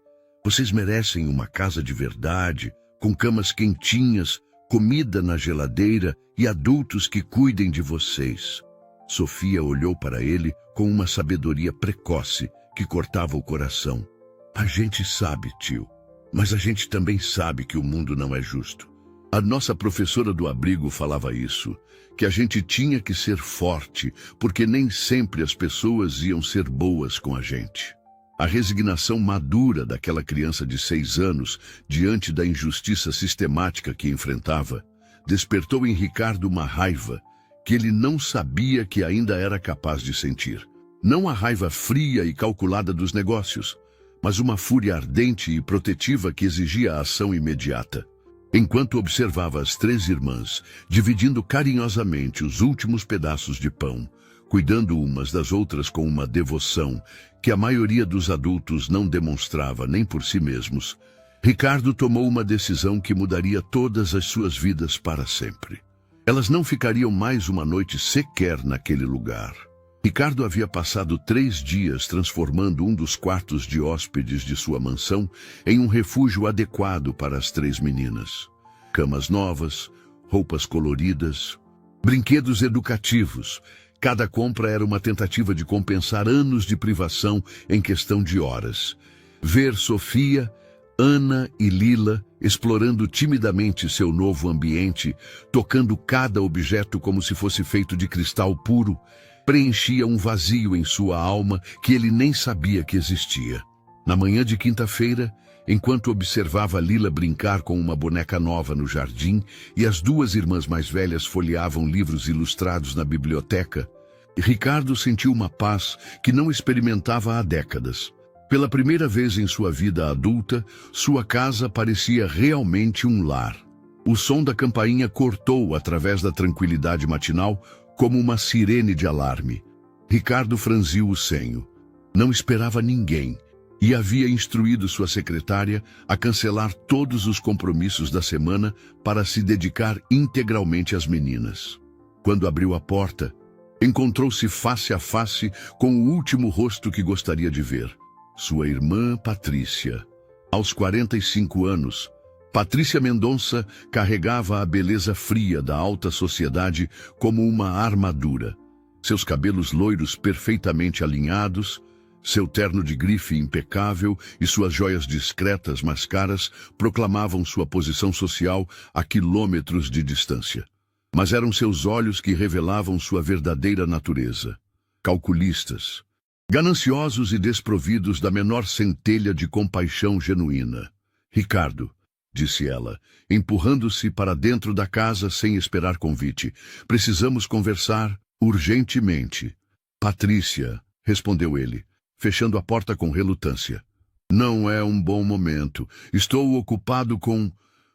Vocês merecem uma casa de verdade, com camas quentinhas, comida na geladeira e adultos que cuidem de vocês. Sofia olhou para ele com uma sabedoria precoce que cortava o coração. A gente sabe, tio, mas a gente também sabe que o mundo não é justo. A nossa professora do abrigo falava isso, que a gente tinha que ser forte, porque nem sempre as pessoas iam ser boas com a gente. A resignação madura daquela criança de 6 anos, diante da injustiça sistemática que enfrentava, despertou em Ricardo uma raiva que ele não sabia que ainda era capaz de sentir. Não a raiva fria e calculada dos negócios, mas uma fúria ardente e protetiva que exigia a ação imediata. Enquanto observava as 3 irmãs, dividindo carinhosamente os últimos pedaços de pão, cuidando umas das outras com uma devoção que a maioria dos adultos não demonstrava nem por si mesmos, Ricardo tomou uma decisão que mudaria todas as suas vidas para sempre. Elas não ficariam mais uma noite sequer naquele lugar. Ricardo havia passado 3 dias transformando um dos quartos de hóspedes de sua mansão em um refúgio adequado para as 3 meninas. Camas novas, roupas coloridas, brinquedos educativos. Cada compra era uma tentativa de compensar anos de privação em questão de horas. Ver Sofia, Ana e Lila explorando timidamente seu novo ambiente, tocando cada objeto como se fosse feito de cristal puro, preenchia um vazio em sua alma que ele nem sabia que existia. Na manhã de quinta-feira, enquanto observava Lila brincar com uma boneca nova no jardim e as 2 irmãs mais velhas folheavam livros ilustrados na biblioteca, Ricardo sentiu uma paz que não experimentava há décadas. Pela primeira vez em sua vida adulta, sua casa parecia realmente um lar. O som da campainha cortou através da tranquilidade matinal como uma sirene de alarme. Ricardo franziu o senho. Não esperava ninguém e havia instruído sua secretária a cancelar todos os compromissos da semana para se dedicar integralmente às meninas. Quando abriu a porta, encontrou-se face a face com o último rosto que gostaria de ver. Sua irmã Patrícia. Aos 45 anos, Patrícia Mendonça carregava a beleza fria da alta sociedade como uma armadura. Seus cabelos loiros perfeitamente alinhados, seu terno de grife impecável e suas joias discretas mas caras proclamavam sua posição social a quilômetros de distância. Mas eram seus olhos que revelavam sua verdadeira natureza. Calculistas, gananciosos e desprovidos da menor centelha de compaixão genuína. Ricardo, disse ela, empurrando-se para dentro da casa sem esperar convite. Precisamos conversar urgentemente. Patrícia, respondeu ele, fechando a porta com relutância. Não é um bom momento. Estou ocupado com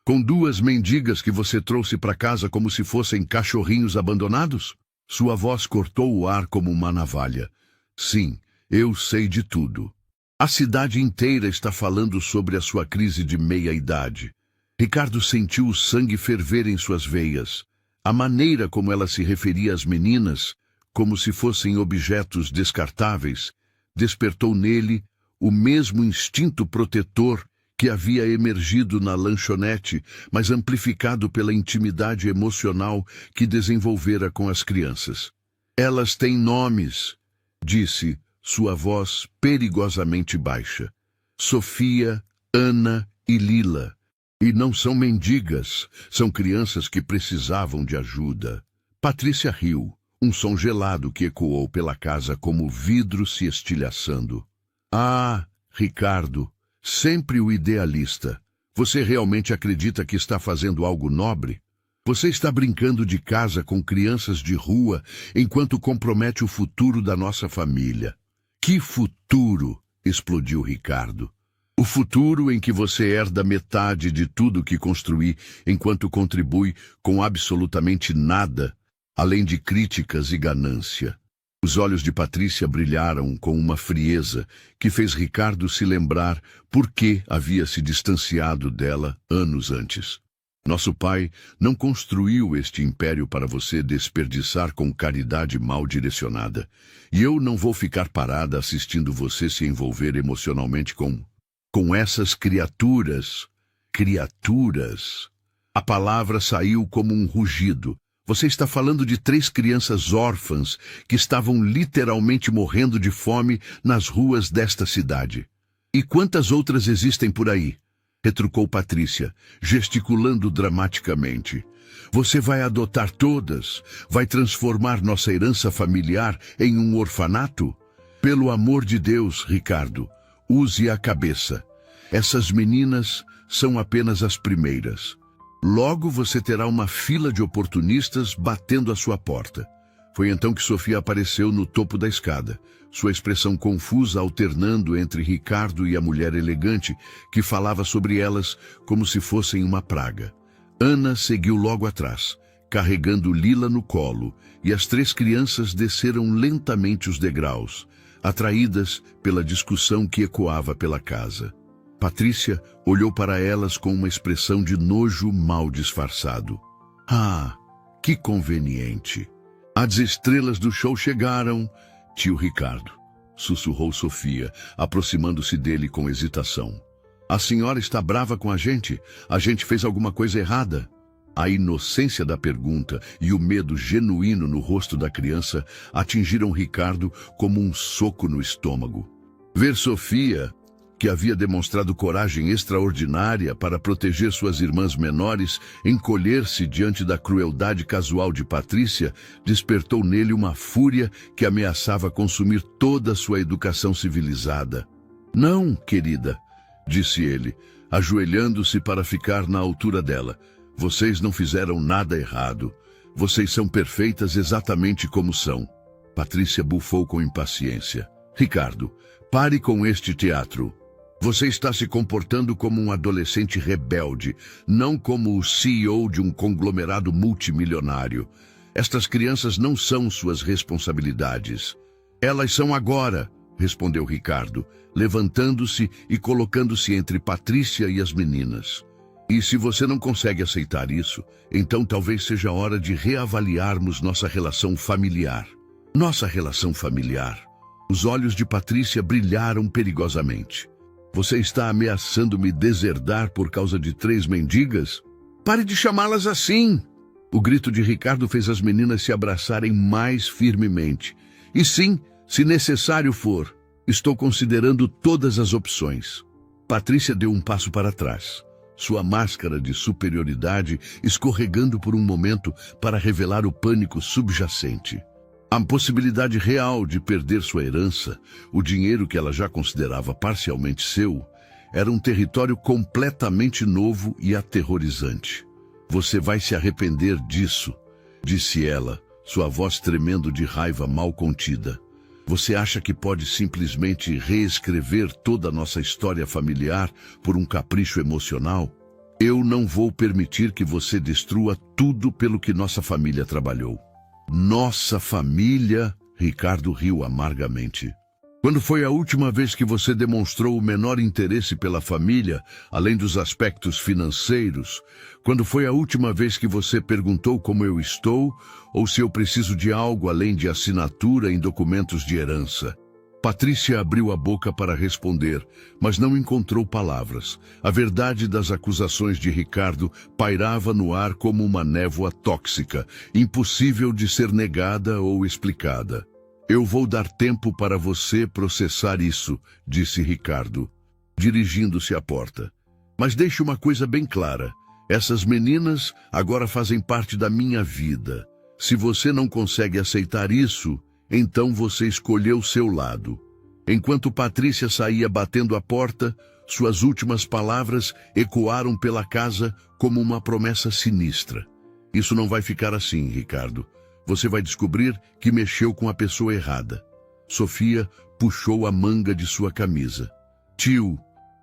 2 mendigas que você trouxe para casa como se fossem cachorrinhos abandonados? Sua voz cortou o ar como uma navalha. Sim, eu sei de tudo. A cidade inteira está falando sobre a sua crise de meia-idade. Ricardo sentiu o sangue ferver em suas veias. A maneira como ela se referia às meninas, como se fossem objetos descartáveis, despertou nele o mesmo instinto protetor que havia emergido na lanchonete, mas amplificado pela intimidade emocional que desenvolvera com as crianças. Elas têm nomes, disse, sua voz perigosamente baixa. Sofia, Ana e Lila. E não são mendigas, são crianças que precisavam de ajuda. Patrícia riu, um som gelado que ecoou pela casa como vidro se estilhaçando. Ah, Ricardo, sempre o idealista. Você realmente acredita que está fazendo algo nobre? Você está brincando de casa com crianças de rua enquanto compromete o futuro da nossa família. Que futuro? Explodiu Ricardo. O futuro em que você herda metade de tudo que construí, enquanto contribui com absolutamente nada, além de críticas e ganância. Os olhos de Patrícia brilharam com uma frieza que fez Ricardo se lembrar por que havia se distanciado dela anos antes. Nosso pai não construiu este império para você desperdiçar com caridade mal direcionada. E eu não vou ficar parada assistindo você se envolver emocionalmente com essas criaturas. Criaturas. A palavra saiu como um rugido. Você está falando de 3 crianças órfãs que estavam literalmente morrendo de fome nas ruas desta cidade. E quantas outras existem por aí? Retrucou Patrícia, gesticulando dramaticamente. Você vai adotar todas? Vai transformar nossa herança familiar em um orfanato? Pelo amor de Deus, Ricardo, use a cabeça. Essas meninas são apenas as primeiras. Logo você terá uma fila de oportunistas batendo à sua porta. Foi então que Sofia apareceu no topo da escada, sua expressão confusa alternando entre Ricardo e a mulher elegante que falava sobre elas como se fossem uma praga. Ana seguiu logo atrás, carregando Lila no colo, e as 3 crianças desceram lentamente os degraus, atraídas pela discussão que ecoava pela casa. Patrícia olhou para elas com uma expressão de nojo mal disfarçado. Ah, que conveniente! As estrelas do show chegaram, tio Ricardo, sussurrou Sofia, aproximando-se dele com hesitação. A senhora está brava com a gente? A gente fez alguma coisa errada? A inocência da pergunta e o medo genuíno no rosto da criança atingiram Ricardo como um soco no estômago. Ver Sofia, que havia demonstrado coragem extraordinária para proteger suas irmãs menores, encolher-se diante da crueldade casual de Patrícia, despertou nele uma fúria que ameaçava consumir toda a sua educação civilizada. Não, querida, disse ele, ajoelhando-se para ficar na altura dela. Vocês não fizeram nada errado. Vocês são perfeitas exatamente como são. Patrícia bufou com impaciência. Ricardo, pare com este teatro. Você está se comportando como um adolescente rebelde, não como o CEO de um conglomerado multimilionário. Estas crianças não são suas responsabilidades. Elas são agora, respondeu Ricardo, levantando-se e colocando-se entre Patrícia e as meninas. E se você não consegue aceitar isso, então talvez seja hora de reavaliarmos nossa relação familiar. Nossa relação familiar. Os olhos de Patrícia brilharam perigosamente. Você está ameaçando me deserdar por causa de 3 mendigas? Pare de chamá-las assim! O grito de Ricardo fez as meninas se abraçarem mais firmemente. E sim, se necessário for, estou considerando todas as opções. Patrícia deu um passo para trás, sua máscara de superioridade escorregando por um momento para revelar o pânico subjacente. A possibilidade real de perder sua herança, o dinheiro que ela já considerava parcialmente seu, era um território completamente novo e aterrorizante. Você vai se arrepender disso, disse ela, sua voz tremendo de raiva mal contida. Você acha que pode simplesmente reescrever toda a nossa história familiar por um capricho emocional? Eu não vou permitir que você destrua tudo pelo que nossa família trabalhou. Nossa família? Ricardo riu amargamente. Quando foi a última vez que você demonstrou o menor interesse pela família, além dos aspectos financeiros? Quando foi a última vez que você perguntou como eu estou, ou se eu preciso de algo além de assinatura em documentos de herança? Patrícia abriu a boca para responder, mas não encontrou palavras. A verdade das acusações de Ricardo pairava no ar como uma névoa tóxica, impossível de ser negada ou explicada. Eu vou dar tempo para você processar isso, disse Ricardo, dirigindo-se à porta. Mas deixe uma coisa bem clara. Essas meninas agora fazem parte da minha vida. Se você não consegue aceitar isso, então você escolheu seu lado. Enquanto Patrícia saía batendo a porta, suas últimas palavras ecoaram pela casa como uma promessa sinistra. Isso não vai ficar assim, Ricardo. Você vai descobrir que mexeu com a pessoa errada. Sofia puxou a manga de sua camisa. Tio,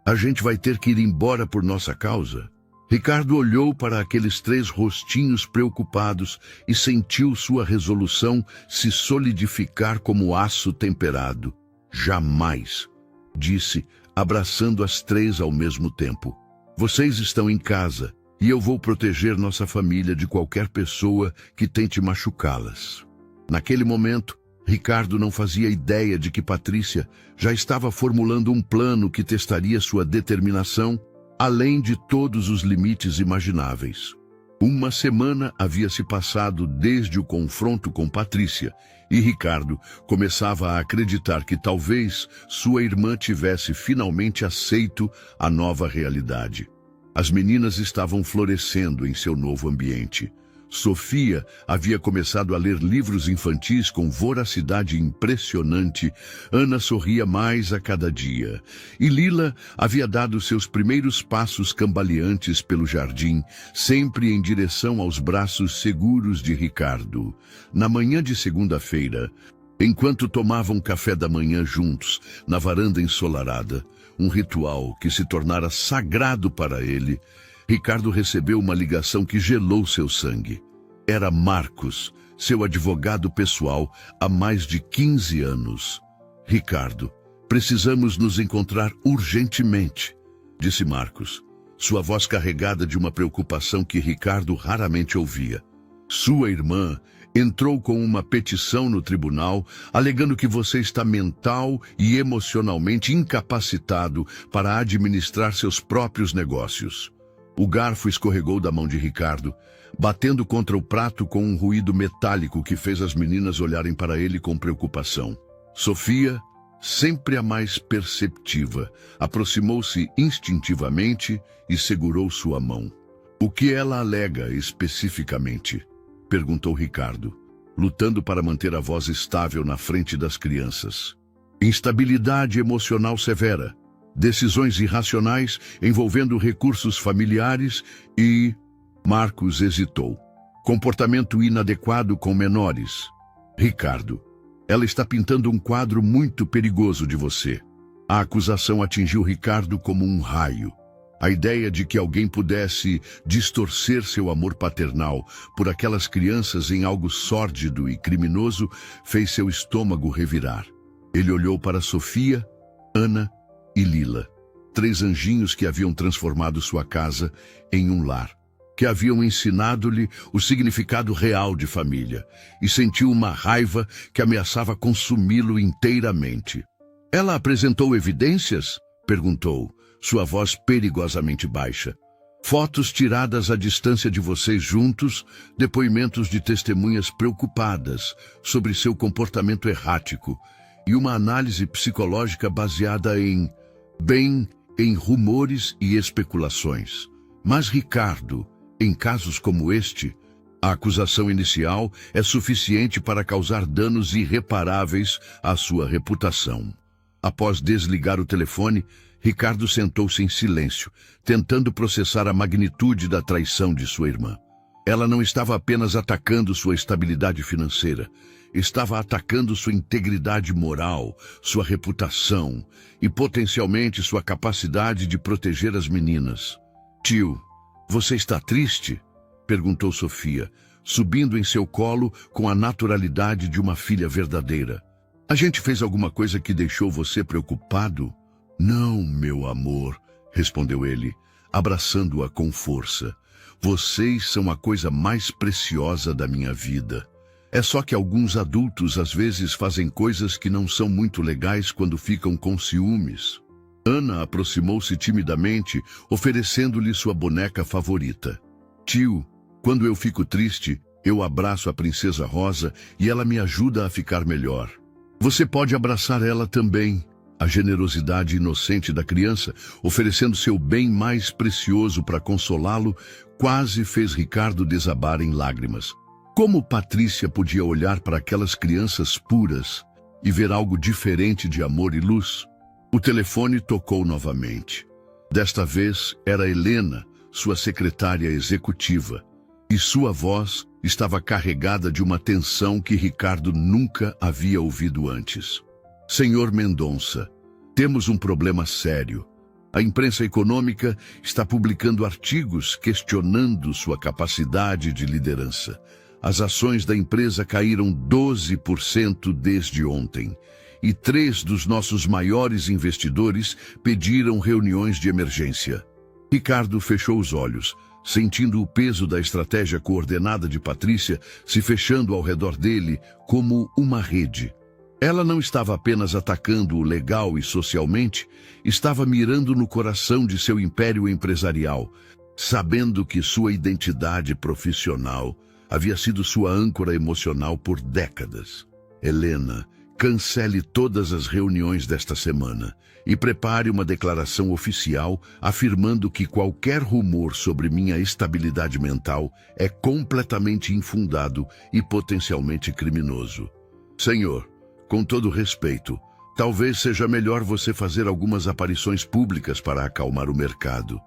A gente vai ter que ir embora por nossa causa? Ricardo olhou para aqueles 3 rostinhos preocupados e sentiu sua resolução se solidificar como aço temperado. Jamais, disse, abraçando as 3 ao mesmo tempo. Vocês estão em casa e eu vou proteger nossa família de qualquer pessoa que tente machucá-las. Naquele momento, Ricardo não fazia ideia de que Patrícia já estava formulando um plano que testaria sua determinação além de todos os limites imagináveis. Uma semana havia se passado desde o confronto com Patrícia e Ricardo começava a acreditar que talvez sua irmã tivesse finalmente aceito a nova realidade. As meninas estavam florescendo em seu novo ambiente. Sofia havia começado a ler livros infantis com voracidade impressionante. Ana sorria mais a cada dia. E Lila havia dado seus primeiros passos cambaleantes pelo jardim, sempre em direção aos braços seguros de Ricardo. Na manhã de segunda-feira, enquanto tomavam café da manhã juntos, na varanda ensolarada, um ritual que se tornara sagrado para ele, Ricardo recebeu uma ligação que gelou seu sangue. Era Marcos, seu advogado pessoal há mais de 15 anos. Ricardo, precisamos nos encontrar urgentemente, disse Marcos, sua voz carregada de uma preocupação que Ricardo raramente ouvia. Sua irmã entrou com uma petição no tribunal, alegando que você está mental e emocionalmente incapacitado para administrar seus próprios negócios. O garfo escorregou da mão de Ricardo, batendo contra o prato com um ruído metálico que fez as meninas olharem para ele com preocupação. Sofia, sempre a mais perceptiva, aproximou-se instintivamente e segurou sua mão. O que ela alega especificamente? Perguntou Ricardo, lutando para manter a voz estável na frente das crianças. Instabilidade emocional severa, decisões irracionais envolvendo recursos familiares e... Marcos hesitou. Comportamento inadequado com menores. Ricardo, ela está pintando um quadro muito perigoso de você. A acusação atingiu Ricardo como um raio. A ideia de que alguém pudesse distorcer seu amor paternal por aquelas crianças em algo sórdido e criminoso fez seu estômago revirar. Ele olhou para Sofia, Ana e Lila, 3 anjinhos que haviam transformado sua casa em um lar, que haviam ensinado-lhe o significado real de família, e sentiu uma raiva que ameaçava consumi-lo inteiramente. Ela apresentou evidências? Perguntou, sua voz perigosamente baixa. Fotos tiradas à distância de vocês juntos, depoimentos de testemunhas preocupadas sobre seu comportamento errático e uma análise psicológica baseada em rumores e especulações. Mas Ricardo, em casos como este, a acusação inicial é suficiente para causar danos irreparáveis à sua reputação. Após desligar o telefone, Ricardo sentou-se em silêncio, tentando processar a magnitude da traição de sua irmã. Ela não estava apenas atacando sua estabilidade financeira, estava atacando sua integridade moral, sua reputação e potencialmente sua capacidade de proteger as meninas. Tio, você está triste? Perguntou Sofia, subindo em seu colo com a naturalidade de uma filha verdadeira. A gente fez alguma coisa que deixou você preocupado? Não, meu amor, respondeu ele, abraçando-a com força. Vocês são a coisa mais preciosa da minha vida. É só que alguns adultos às vezes fazem coisas que não são muito legais quando ficam com ciúmes. Ana aproximou-se timidamente, oferecendo-lhe sua boneca favorita. Tio, quando eu fico triste, eu abraço a princesa Rosa e ela me ajuda a ficar melhor. Você pode abraçar ela também. A generosidade inocente da criança, oferecendo seu bem mais precioso para consolá-lo, quase fez Ricardo desabar em lágrimas. Como Patrícia podia olhar para aquelas crianças puras e ver algo diferente de amor e luz? O telefone tocou novamente. Desta vez era Helena, sua secretária executiva, e sua voz estava carregada de uma tensão que Ricardo nunca havia ouvido antes. Senhor Mendonça, temos um problema sério. A imprensa econômica está publicando artigos questionando sua capacidade de liderança. As ações da empresa caíram 12% desde ontem. E 3 dos nossos maiores investidores pediram reuniões de emergência. Ricardo fechou os olhos, sentindo o peso da estratégia coordenada de Patrícia se fechando ao redor dele como uma rede. Ela não estava apenas atacando o legal e socialmente, estava mirando no coração de seu império empresarial, sabendo que sua identidade profissional havia sido sua âncora emocional por décadas. Helena, cancele todas as reuniões desta semana e prepare uma declaração oficial afirmando que qualquer rumor sobre minha estabilidade mental é completamente infundado e potencialmente criminoso. Senhor, com todo respeito, talvez seja melhor você fazer algumas aparições públicas para acalmar o mercado.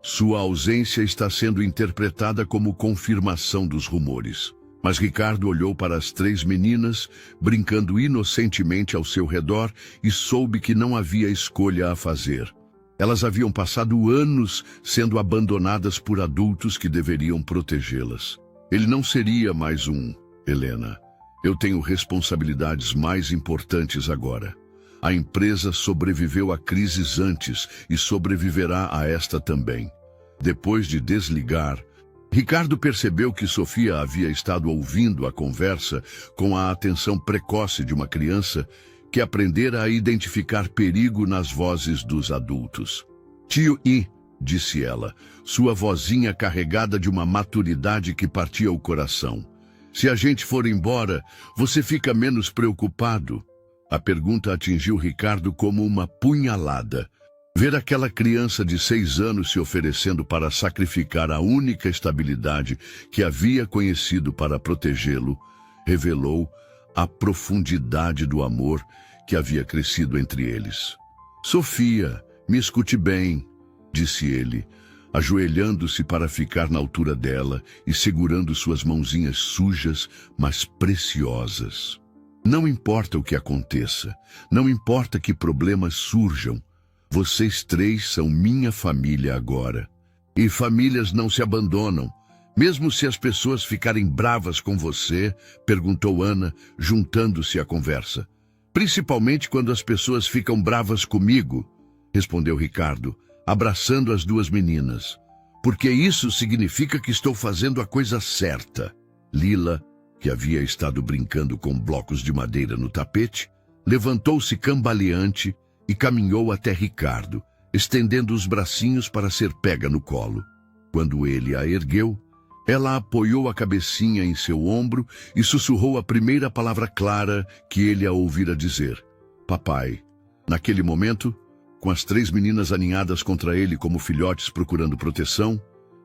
Sua ausência está sendo interpretada como confirmação dos rumores. Mas Ricardo olhou para as 3 meninas, brincando inocentemente ao seu redor, e soube que não havia escolha a fazer. Elas haviam passado anos sendo abandonadas por adultos que deveriam protegê-las. Ele não seria mais um, Helena. Eu tenho responsabilidades mais importantes agora. A empresa sobreviveu a crises antes e sobreviverá a esta também. Depois de desligar, Ricardo percebeu que Sofia havia estado ouvindo a conversa com a atenção precoce de uma criança que aprendera a identificar perigo nas vozes dos adultos. Tio I, disse ela, sua vozinha carregada de uma maturidade que partia o coração. Se a gente for embora, você fica menos preocupado? A pergunta atingiu Ricardo como uma punhalada. Ver aquela criança de 6 anos se oferecendo para sacrificar a única estabilidade que havia conhecido para protegê-lo, revelou a profundidade do amor que havia crescido entre eles. Sofia, me escute bem, disse ele, ajoelhando-se para ficar na altura dela e segurando suas mãozinhas sujas, mas preciosas. Não importa o que aconteça, não importa que problemas surjam, vocês 3 são minha família agora. E famílias não se abandonam. Mesmo se as pessoas ficarem bravas com você, perguntou Ana, juntando-se à conversa. Principalmente quando as pessoas ficam bravas comigo, respondeu Ricardo, abraçando as 2 meninas. Porque isso significa que estou fazendo a coisa certa. Lila, que havia estado brincando com blocos de madeira no tapete, levantou-se cambaleante e caminhou até Ricardo, estendendo os bracinhos para ser pega no colo. Quando ele a ergueu, ela apoiou a cabecinha em seu ombro e sussurrou a primeira palavra clara que ele a ouvira dizer: papai. Naquele momento, com as 3 meninas aninhadas contra ele como filhotes procurando proteção,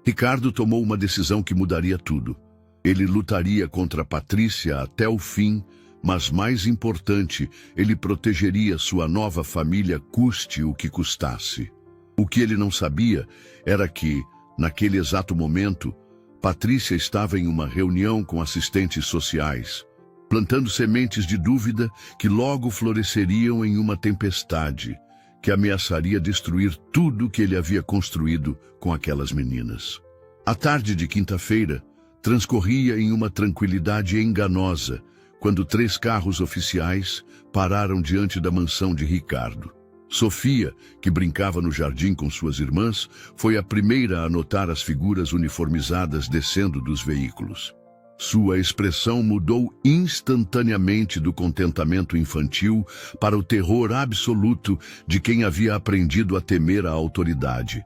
Ricardo tomou uma decisão que mudaria tudo. Ele lutaria contra Patrícia até o fim, mas mais importante, ele protegeria sua nova família custe o que custasse. O que ele não sabia era que, naquele exato momento, Patrícia estava em uma reunião com assistentes sociais, plantando sementes de dúvida que logo floresceriam em uma tempestade, que ameaçaria destruir tudo que ele havia construído com aquelas meninas. A tarde de quinta-feira transcorria em uma tranquilidade enganosa, quando 3 carros oficiais pararam diante da mansão de Ricardo. Sofia, que brincava no jardim com suas irmãs, foi a primeira a notar as figuras uniformizadas descendo dos veículos. Sua expressão mudou instantaneamente do contentamento infantil para o terror absoluto de quem havia aprendido a temer a autoridade.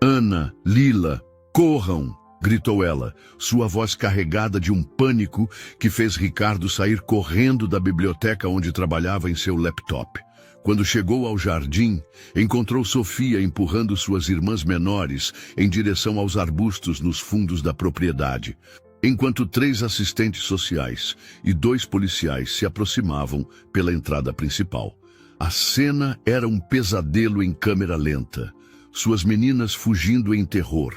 Ana, Lila, corram! Gritou ela, sua voz carregada de um pânico que fez Ricardo sair correndo da biblioteca onde trabalhava em seu laptop. Quando chegou ao jardim, encontrou Sofia empurrando suas irmãs menores em direção aos arbustos nos fundos da propriedade, enquanto 3 assistentes sociais e 2 policiais se aproximavam pela entrada principal. A cena era um pesadelo em câmera lenta, suas meninas fugindo em terror,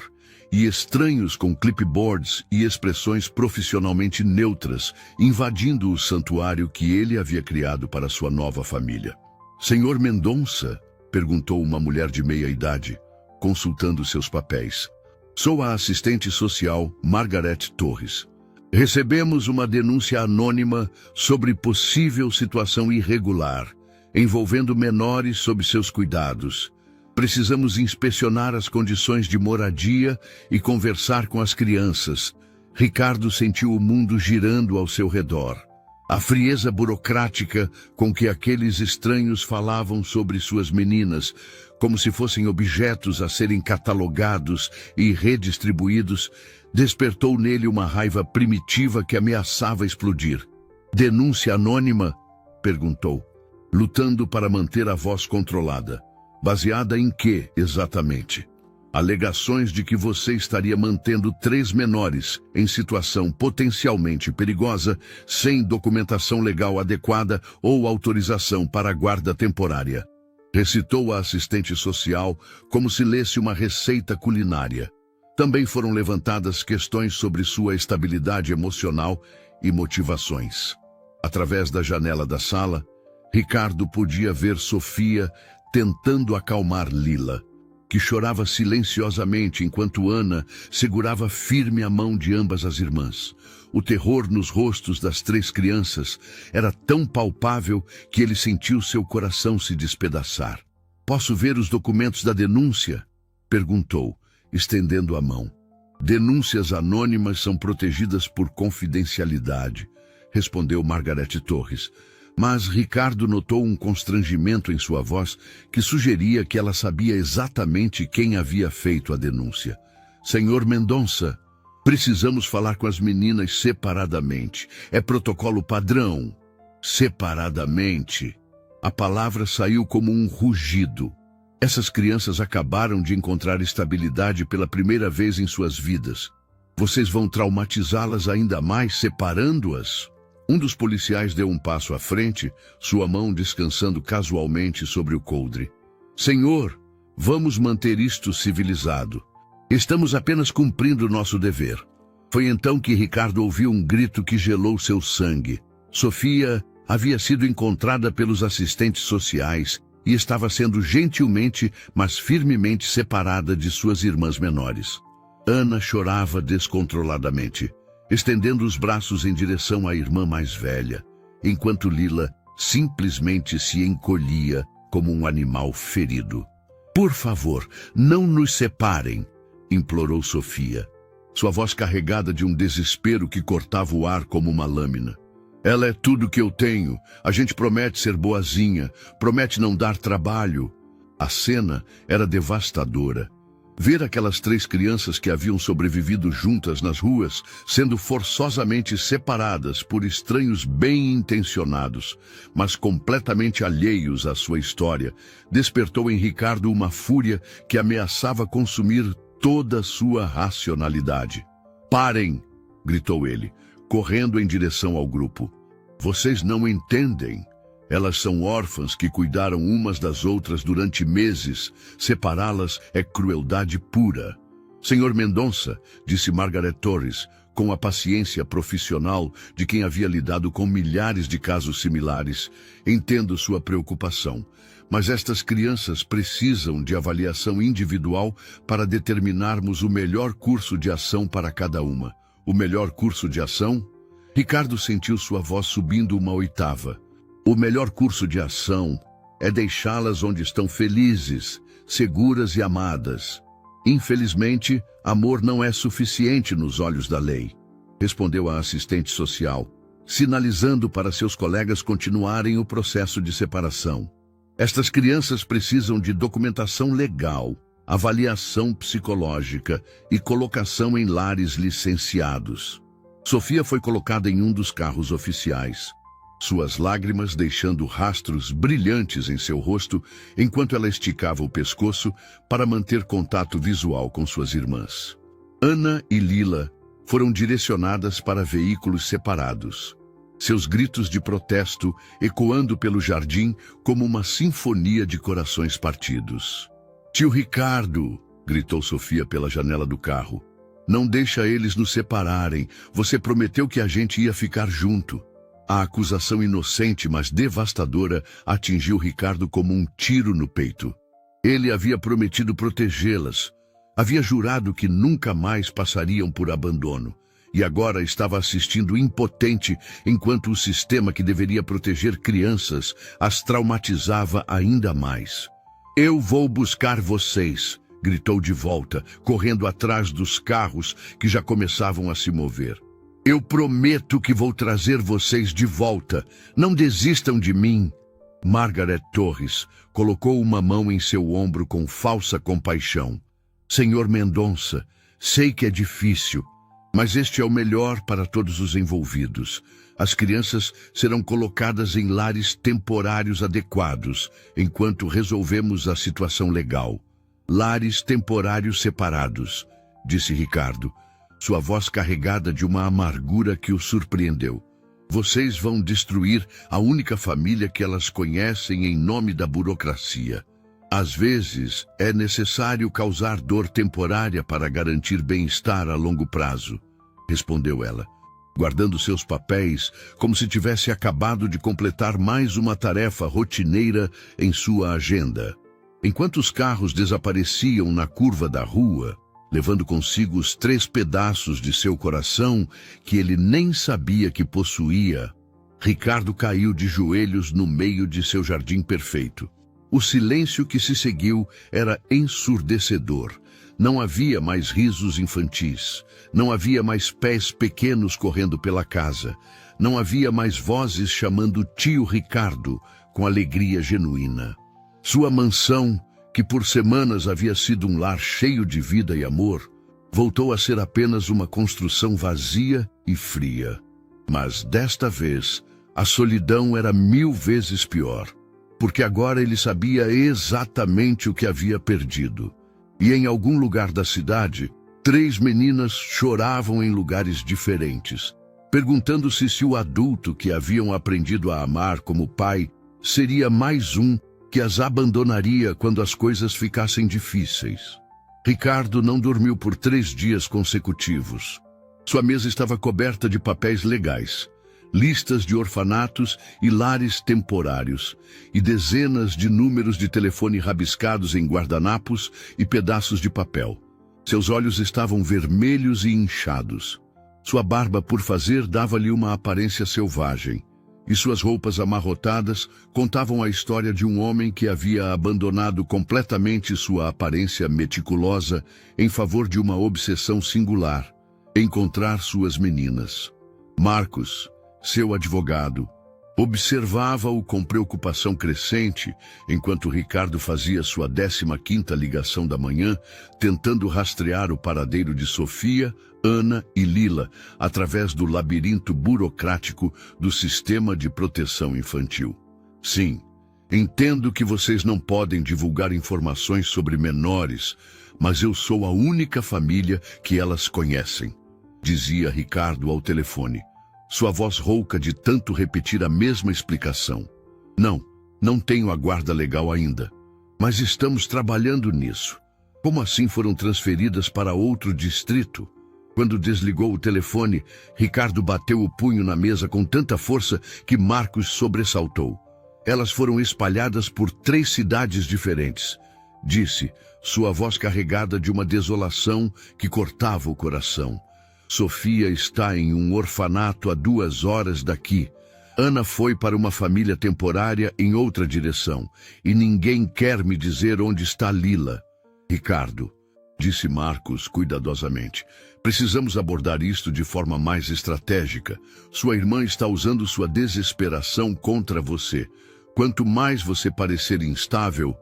e estranhos com clipboards e expressões profissionalmente neutras, invadindo o santuário que ele havia criado para sua nova família. Senhor Mendonça, Perguntou uma mulher de meia idade, consultando seus papéis. Sou a assistente social Margaret Torres. Recebemos uma denúncia anônima sobre possível situação irregular, envolvendo menores sob seus cuidados. Precisamos inspecionar as condições de moradia e conversar com as crianças. Ricardo sentiu o mundo girando ao seu redor. A frieza burocrática com que aqueles estranhos falavam sobre suas meninas, como se fossem objetos a serem catalogados e redistribuídos, despertou nele uma raiva primitiva que ameaçava explodir. Denúncia anônima? Perguntou, lutando para manter a voz controlada. Baseada em quê, exatamente? Alegações de que você estaria mantendo 3 menores em situação potencialmente perigosa, sem documentação legal adequada ou autorização para a guarda temporária. Recitou a assistente social como se lesse uma receita culinária. Também foram levantadas questões sobre sua estabilidade emocional e motivações. Através da janela da sala, Ricardo podia ver Sofia tentando acalmar Lila, que chorava silenciosamente enquanto Ana segurava firme a mão de ambas as irmãs. O terror nos rostos das 3 crianças era tão palpável que ele sentiu seu coração se despedaçar. Posso ver os documentos da denúncia? Perguntou, estendendo a mão. Denúncias anônimas são protegidas por confidencialidade, respondeu Margaret Torres. Mas Ricardo notou um constrangimento em sua voz que sugeria que ela sabia exatamente quem havia feito a denúncia. Senhor Mendonça, precisamos falar com as meninas separadamente. É protocolo padrão. Separadamente. A palavra saiu como um rugido. Essas crianças acabaram de encontrar estabilidade pela primeira vez em suas vidas. Vocês vão traumatizá-las ainda mais separando-as? Um dos policiais deu um passo à frente, sua mão descansando casualmente sobre o coldre. Senhor, vamos manter isto civilizado. Estamos apenas cumprindo nosso dever. Foi então que Ricardo ouviu um grito que gelou seu sangue. Sofia havia sido encontrada pelos assistentes sociais e estava sendo gentilmente, mas firmemente separada de suas irmãs menores. Ana chorava descontroladamente, estendendo os braços em direção à irmã mais velha, enquanto Lila simplesmente se encolhia como um animal ferido. Por favor, não nos separem, implorou Sofia, sua voz carregada de um desespero que cortava o ar como uma lâmina. Ela é tudo que eu tenho. A gente promete ser boazinha, promete não dar trabalho. A cena era devastadora. Ver aquelas 3 crianças que haviam sobrevivido juntas nas ruas, sendo forçosamente separadas por estranhos bem-intencionados, mas completamente alheios à sua história, despertou em Ricardo uma fúria que ameaçava consumir toda a sua racionalidade. Parem! Gritou ele, correndo em direção ao grupo. Vocês não entendem. Elas são órfãs que cuidaram umas das outras durante meses. Separá-las é crueldade pura. Senhor Mendonça, disse Margaret Torres, com a paciência profissional de quem havia lidado com milhares de casos similares, entendo sua preocupação. Mas estas crianças precisam de avaliação individual para determinarmos o melhor curso de ação para cada uma. O melhor curso de ação? Ricardo sentiu sua voz subindo uma oitava. O melhor curso de ação é deixá-las onde estão felizes, seguras e amadas. Infelizmente, amor não é suficiente nos olhos da lei, respondeu a assistente social, sinalizando para seus colegas continuarem o processo de separação. Estas crianças precisam de documentação legal, avaliação psicológica e colocação em lares licenciados. Sofia foi colocada em um dos carros oficiais, suas lágrimas deixando rastros brilhantes em seu rosto enquanto ela esticava o pescoço para manter contato visual com suas irmãs. Ana e Lila foram direcionadas para veículos separados, seus gritos de protesto ecoando pelo jardim como uma sinfonia de corações partidos. Tio Ricardo, gritou Sofia pela janela do carro. Não deixa eles nos separarem. Você prometeu que a gente ia ficar junto. A acusação inocente, mas devastadora, atingiu Ricardo como um tiro no peito. Ele havia prometido protegê-las. Havia jurado que nunca mais passariam por abandono. E agora estava assistindo impotente enquanto o sistema que deveria proteger crianças as traumatizava ainda mais. "Eu vou buscar vocês", gritou de volta, correndo atrás dos carros que já começavam a se mover. "Eu prometo que vou trazer vocês de volta. Não desistam de mim." Margaret Torres colocou uma mão em seu ombro com falsa compaixão. "Senhor Mendonça, sei que é difícil, mas este é o melhor para todos os envolvidos. As crianças serão colocadas em lares temporários adequados, enquanto resolvemos a situação legal. Lares temporários separados", disse Ricardo, sua voz carregada de uma amargura que o surpreendeu. "Vocês vão destruir a única família que elas conhecem em nome da burocracia. Às vezes, é necessário causar dor temporária para garantir bem-estar a longo prazo", respondeu ela, guardando seus papéis como se tivesse acabado de completar mais uma tarefa rotineira em sua agenda. Enquanto os carros desapareciam na curva da rua, levando consigo os 3 pedaços de seu coração que ele nem sabia que possuía, Ricardo caiu de joelhos no meio de seu jardim perfeito. O silêncio que se seguiu era ensurdecedor. Não havia mais risos infantis. Não havia mais pés pequenos correndo pela casa. Não havia mais vozes chamando tio Ricardo com alegria genuína. Sua mansão, que por semanas havia sido um lar cheio de vida e amor, voltou a ser apenas uma construção vazia e fria. Mas desta vez, a solidão era 1000 vezes pior, porque agora ele sabia exatamente o que havia perdido. E em algum lugar da cidade, 3 meninas choravam em lugares diferentes, perguntando-se se o adulto que haviam aprendido a amar como pai seria mais um que as abandonaria quando as coisas ficassem difíceis. Ricardo não dormiu por 3 dias consecutivos. Sua mesa estava coberta de papéis legais, listas de orfanatos e lares temporários, e dezenas de números de telefone rabiscados em guardanapos e pedaços de papel. Seus olhos estavam vermelhos e inchados. Sua barba por fazer dava-lhe uma aparência selvagem, e suas roupas amarrotadas contavam a história de um homem que havia abandonado completamente sua aparência meticulosa em favor de uma obsessão singular: encontrar suas meninas. Marcos, seu advogado, observava-o com preocupação crescente enquanto Ricardo fazia sua 15ª ligação da manhã, tentando rastrear o paradeiro de Sofia, Ana e Lila através do labirinto burocrático do sistema de proteção infantil. "Sim, entendo que vocês não podem divulgar informações sobre menores, mas eu sou a única família que elas conhecem", dizia Ricardo ao telefone, sua voz rouca de tanto repetir a mesma explicação. Não tenho a guarda legal ainda, mas estamos trabalhando nisso." "Como assim foram transferidas para outro distrito?" Quando desligou o telefone, Ricardo bateu o punho na mesa com tanta força que Marcos sobressaltou. "Elas foram espalhadas por 3 cidades diferentes", disse, sua voz carregada de uma desolação que cortava o coração. "Sofia está em um orfanato a 2 horas daqui. Ana foi para uma família temporária em outra direção, e ninguém quer me dizer onde está Lila." "Ricardo", disse Marcos cuidadosamente, "precisamos abordar isto de forma mais estratégica. Sua irmã está usando sua desesperação contra você. Quanto mais você parecer instável..."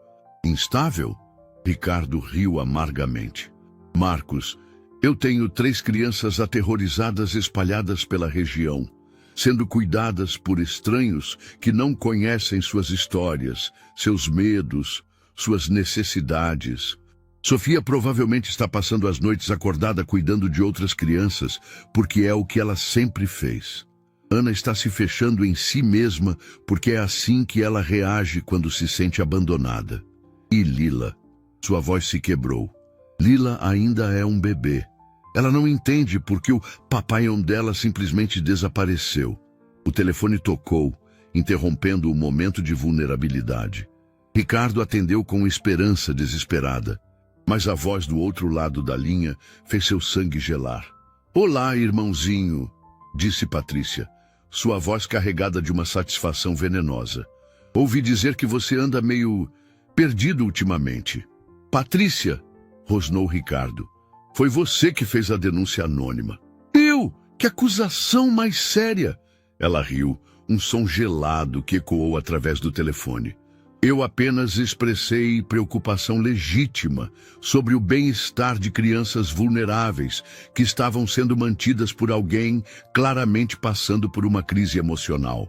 "Instável?" Ricardo riu amargamente. "Marcos, eu tenho 3 crianças aterrorizadas espalhadas pela região, sendo cuidadas por estranhos que não conhecem suas histórias, seus medos, suas necessidades. Sofia provavelmente está passando as noites acordada cuidando de outras crianças, porque é o que ela sempre fez. Ana está se fechando em si mesma, porque é assim que ela reage quando se sente abandonada. E Lila?" Sua voz se quebrou. "Lila ainda é um bebê. Ela não entende porque o papaião dela simplesmente desapareceu." O telefone tocou, interrompendo o momento de vulnerabilidade. Ricardo atendeu com esperança desesperada, mas a voz do outro lado da linha fez seu sangue gelar. "Olá, irmãozinho", disse Patrícia, sua voz carregada de uma satisfação venenosa. "Ouvi dizer que você anda meio perdido ultimamente." "Patrícia", rosnou Ricardo, "foi você que fez a denúncia anônima." "Eu? Que acusação mais séria!" Ela riu, um som gelado que ecoou através do telefone. "Eu apenas expressei preocupação legítima sobre o bem-estar de crianças vulneráveis que estavam sendo mantidas por alguém claramente passando por uma crise emocional."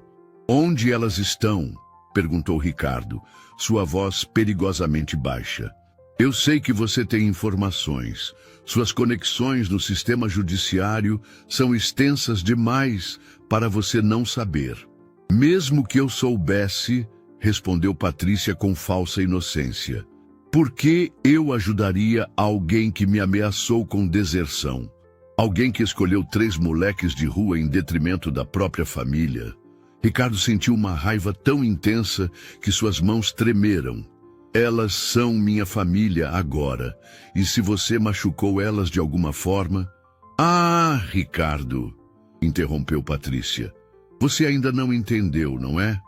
"Onde elas estão?" perguntou Ricardo, sua voz perigosamente baixa. "Eu sei que você tem informações. Suas conexões no sistema judiciário são extensas demais para você não saber." "Mesmo que eu soubesse", respondeu Patrícia com falsa inocência, "por que eu ajudaria alguém que me ameaçou com deserção? Alguém que escolheu 3 moleques de rua em detrimento da própria família?" Ricardo sentiu uma raiva tão intensa que suas mãos tremeram. "Elas são minha família agora, e se você machucou elas de alguma forma..." "Ah, Ricardo", interrompeu Patrícia, "você ainda não entendeu, não é?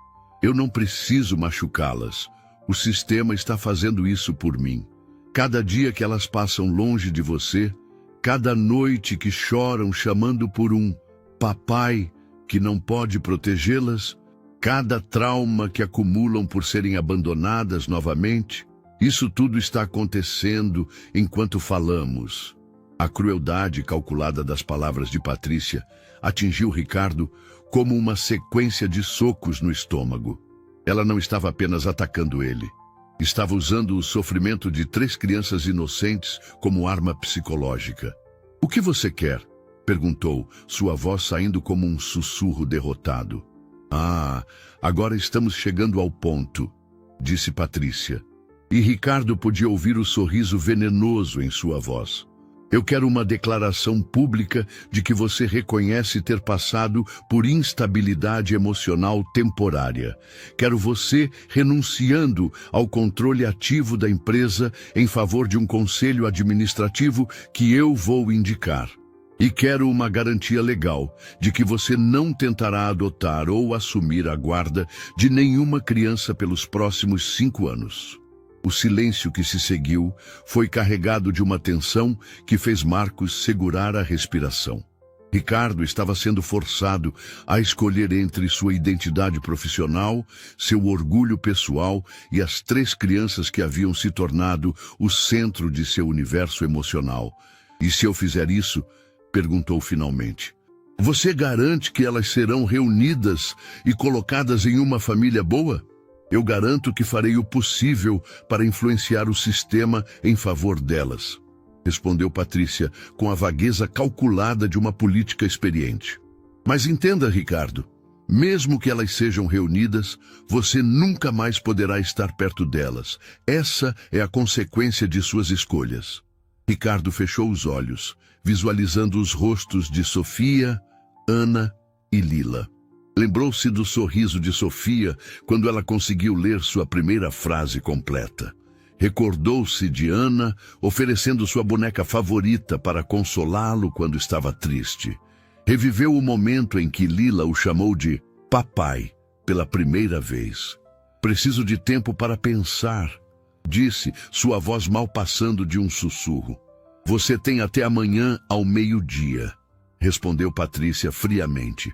Eu não preciso machucá-las. O sistema está fazendo isso por mim. Cada dia que elas passam longe de você, cada noite que choram chamando por um papai que não pode protegê-las, cada trauma que acumulam por serem abandonadas novamente, isso tudo está acontecendo enquanto falamos." A crueldade calculada das palavras de Patrícia atingiu Ricardo como uma sequência de socos no estômago. Ela não estava apenas atacando ele. Estava usando o sofrimento de 3 crianças inocentes como arma psicológica. "O que você quer?" perguntou, sua voz saindo como um sussurro derrotado. "Ah, agora estamos chegando ao ponto", disse Patrícia. E Ricardo podia ouvir o sorriso venenoso em sua voz. "Eu quero uma declaração pública de que você reconhece ter passado por instabilidade emocional temporária. Quero você renunciando ao controle ativo da empresa em favor de um conselho administrativo que eu vou indicar. E quero uma garantia legal de que você não tentará adotar ou assumir a guarda de nenhuma criança pelos próximos 5 anos. O silêncio que se seguiu foi carregado de uma tensão que fez Marcos segurar a respiração. Ricardo estava sendo forçado a escolher entre sua identidade profissional, seu orgulho pessoal e as 3 crianças que haviam se tornado o centro de seu universo emocional. "E se eu fizer isso?", perguntou finalmente. "Você garante que elas serão reunidas e colocadas em uma família boa?" "Eu garanto que farei o possível para influenciar o sistema em favor delas", respondeu Patrícia com a vagueza calculada de uma política experiente. "Mas entenda, Ricardo, mesmo que elas sejam reunidas, você nunca mais poderá estar perto delas. Essa é a consequência de suas escolhas." Ricardo fechou os olhos, visualizando os rostos de Sofia, Ana e Lila. Lembrou-se do sorriso de Sofia quando ela conseguiu ler sua primeira frase completa. Recordou-se de Ana oferecendo sua boneca favorita para consolá-lo quando estava triste. Reviveu o momento em que Lila o chamou de papai pela primeira vez. "Preciso de tempo para pensar", disse, sua voz mal passando de um sussurro. "Você tem até amanhã ao meio-dia", respondeu Patrícia friamente.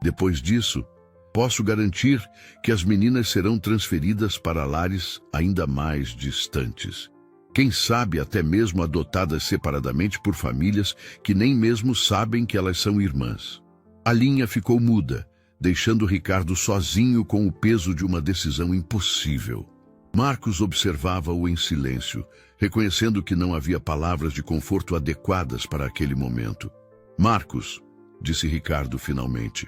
"Depois disso, posso garantir que as meninas serão transferidas para lares ainda mais distantes. Quem sabe até mesmo adotadas separadamente por famílias que nem mesmo sabem que elas são irmãs." A linha ficou muda, deixando Ricardo sozinho com o peso de uma decisão impossível. Marcos observava-o em silêncio, reconhecendo que não havia palavras de conforto adequadas para aquele momento. "Marcos", disse Ricardo finalmente,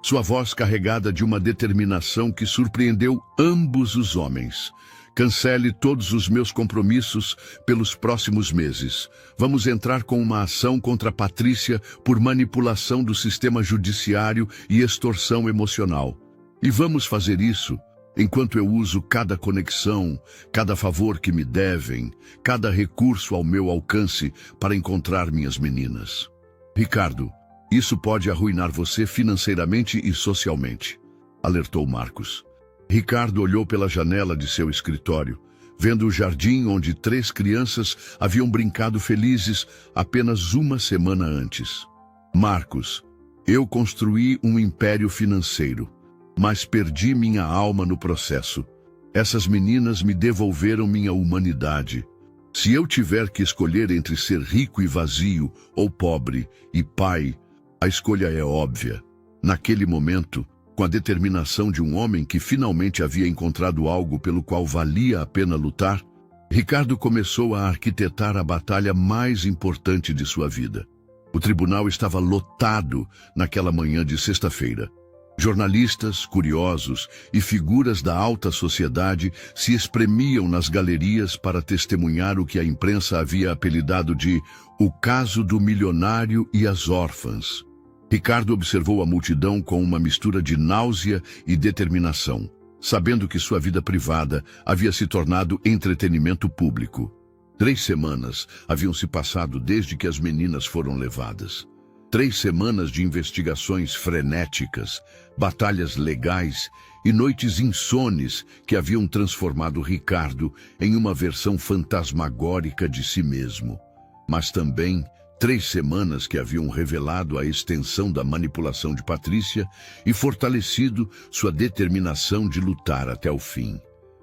sua voz carregada de uma determinação que surpreendeu ambos os homens. "Cancele todos os meus compromissos pelos próximos meses. Vamos entrar com uma ação contra Patrícia por manipulação do sistema judiciário e extorsão emocional. E vamos fazer isso enquanto eu uso cada conexão, cada favor que me devem, cada recurso ao meu alcance para encontrar minhas meninas. Ricardo, isso pode arruinar você financeiramente e socialmente, alertou Marcos. Ricardo olhou pela janela de seu escritório, vendo o jardim onde 3 crianças haviam brincado felizes apenas uma semana antes. Marcos, eu construí um império financeiro, mas perdi minha alma no processo. Essas meninas me devolveram minha humanidade. Se eu tiver que escolher entre ser rico e vazio, ou pobre e pai, a escolha é óbvia. Naquele momento, com a determinação de um homem que finalmente havia encontrado algo pelo qual valia a pena lutar, Ricardo começou a arquitetar a batalha mais importante de sua vida. O tribunal estava lotado naquela manhã de sexta-feira. Jornalistas, curiosos e figuras da alta sociedade se espremiam nas galerias para testemunhar o que a imprensa havia apelidado de "o caso do milionário e as órfãs". Ricardo observou a multidão com uma mistura de náusea e determinação, sabendo que sua vida privada havia se tornado entretenimento público. 3 semanas haviam se passado desde que as meninas foram levadas. 3 semanas de investigações frenéticas, batalhas legais e noites insones que haviam transformado Ricardo em uma versão fantasmagórica de si mesmo. Mas também 3 semanas que haviam revelado a extensão da manipulação de Patrícia e fortalecido sua determinação de lutar até o fim.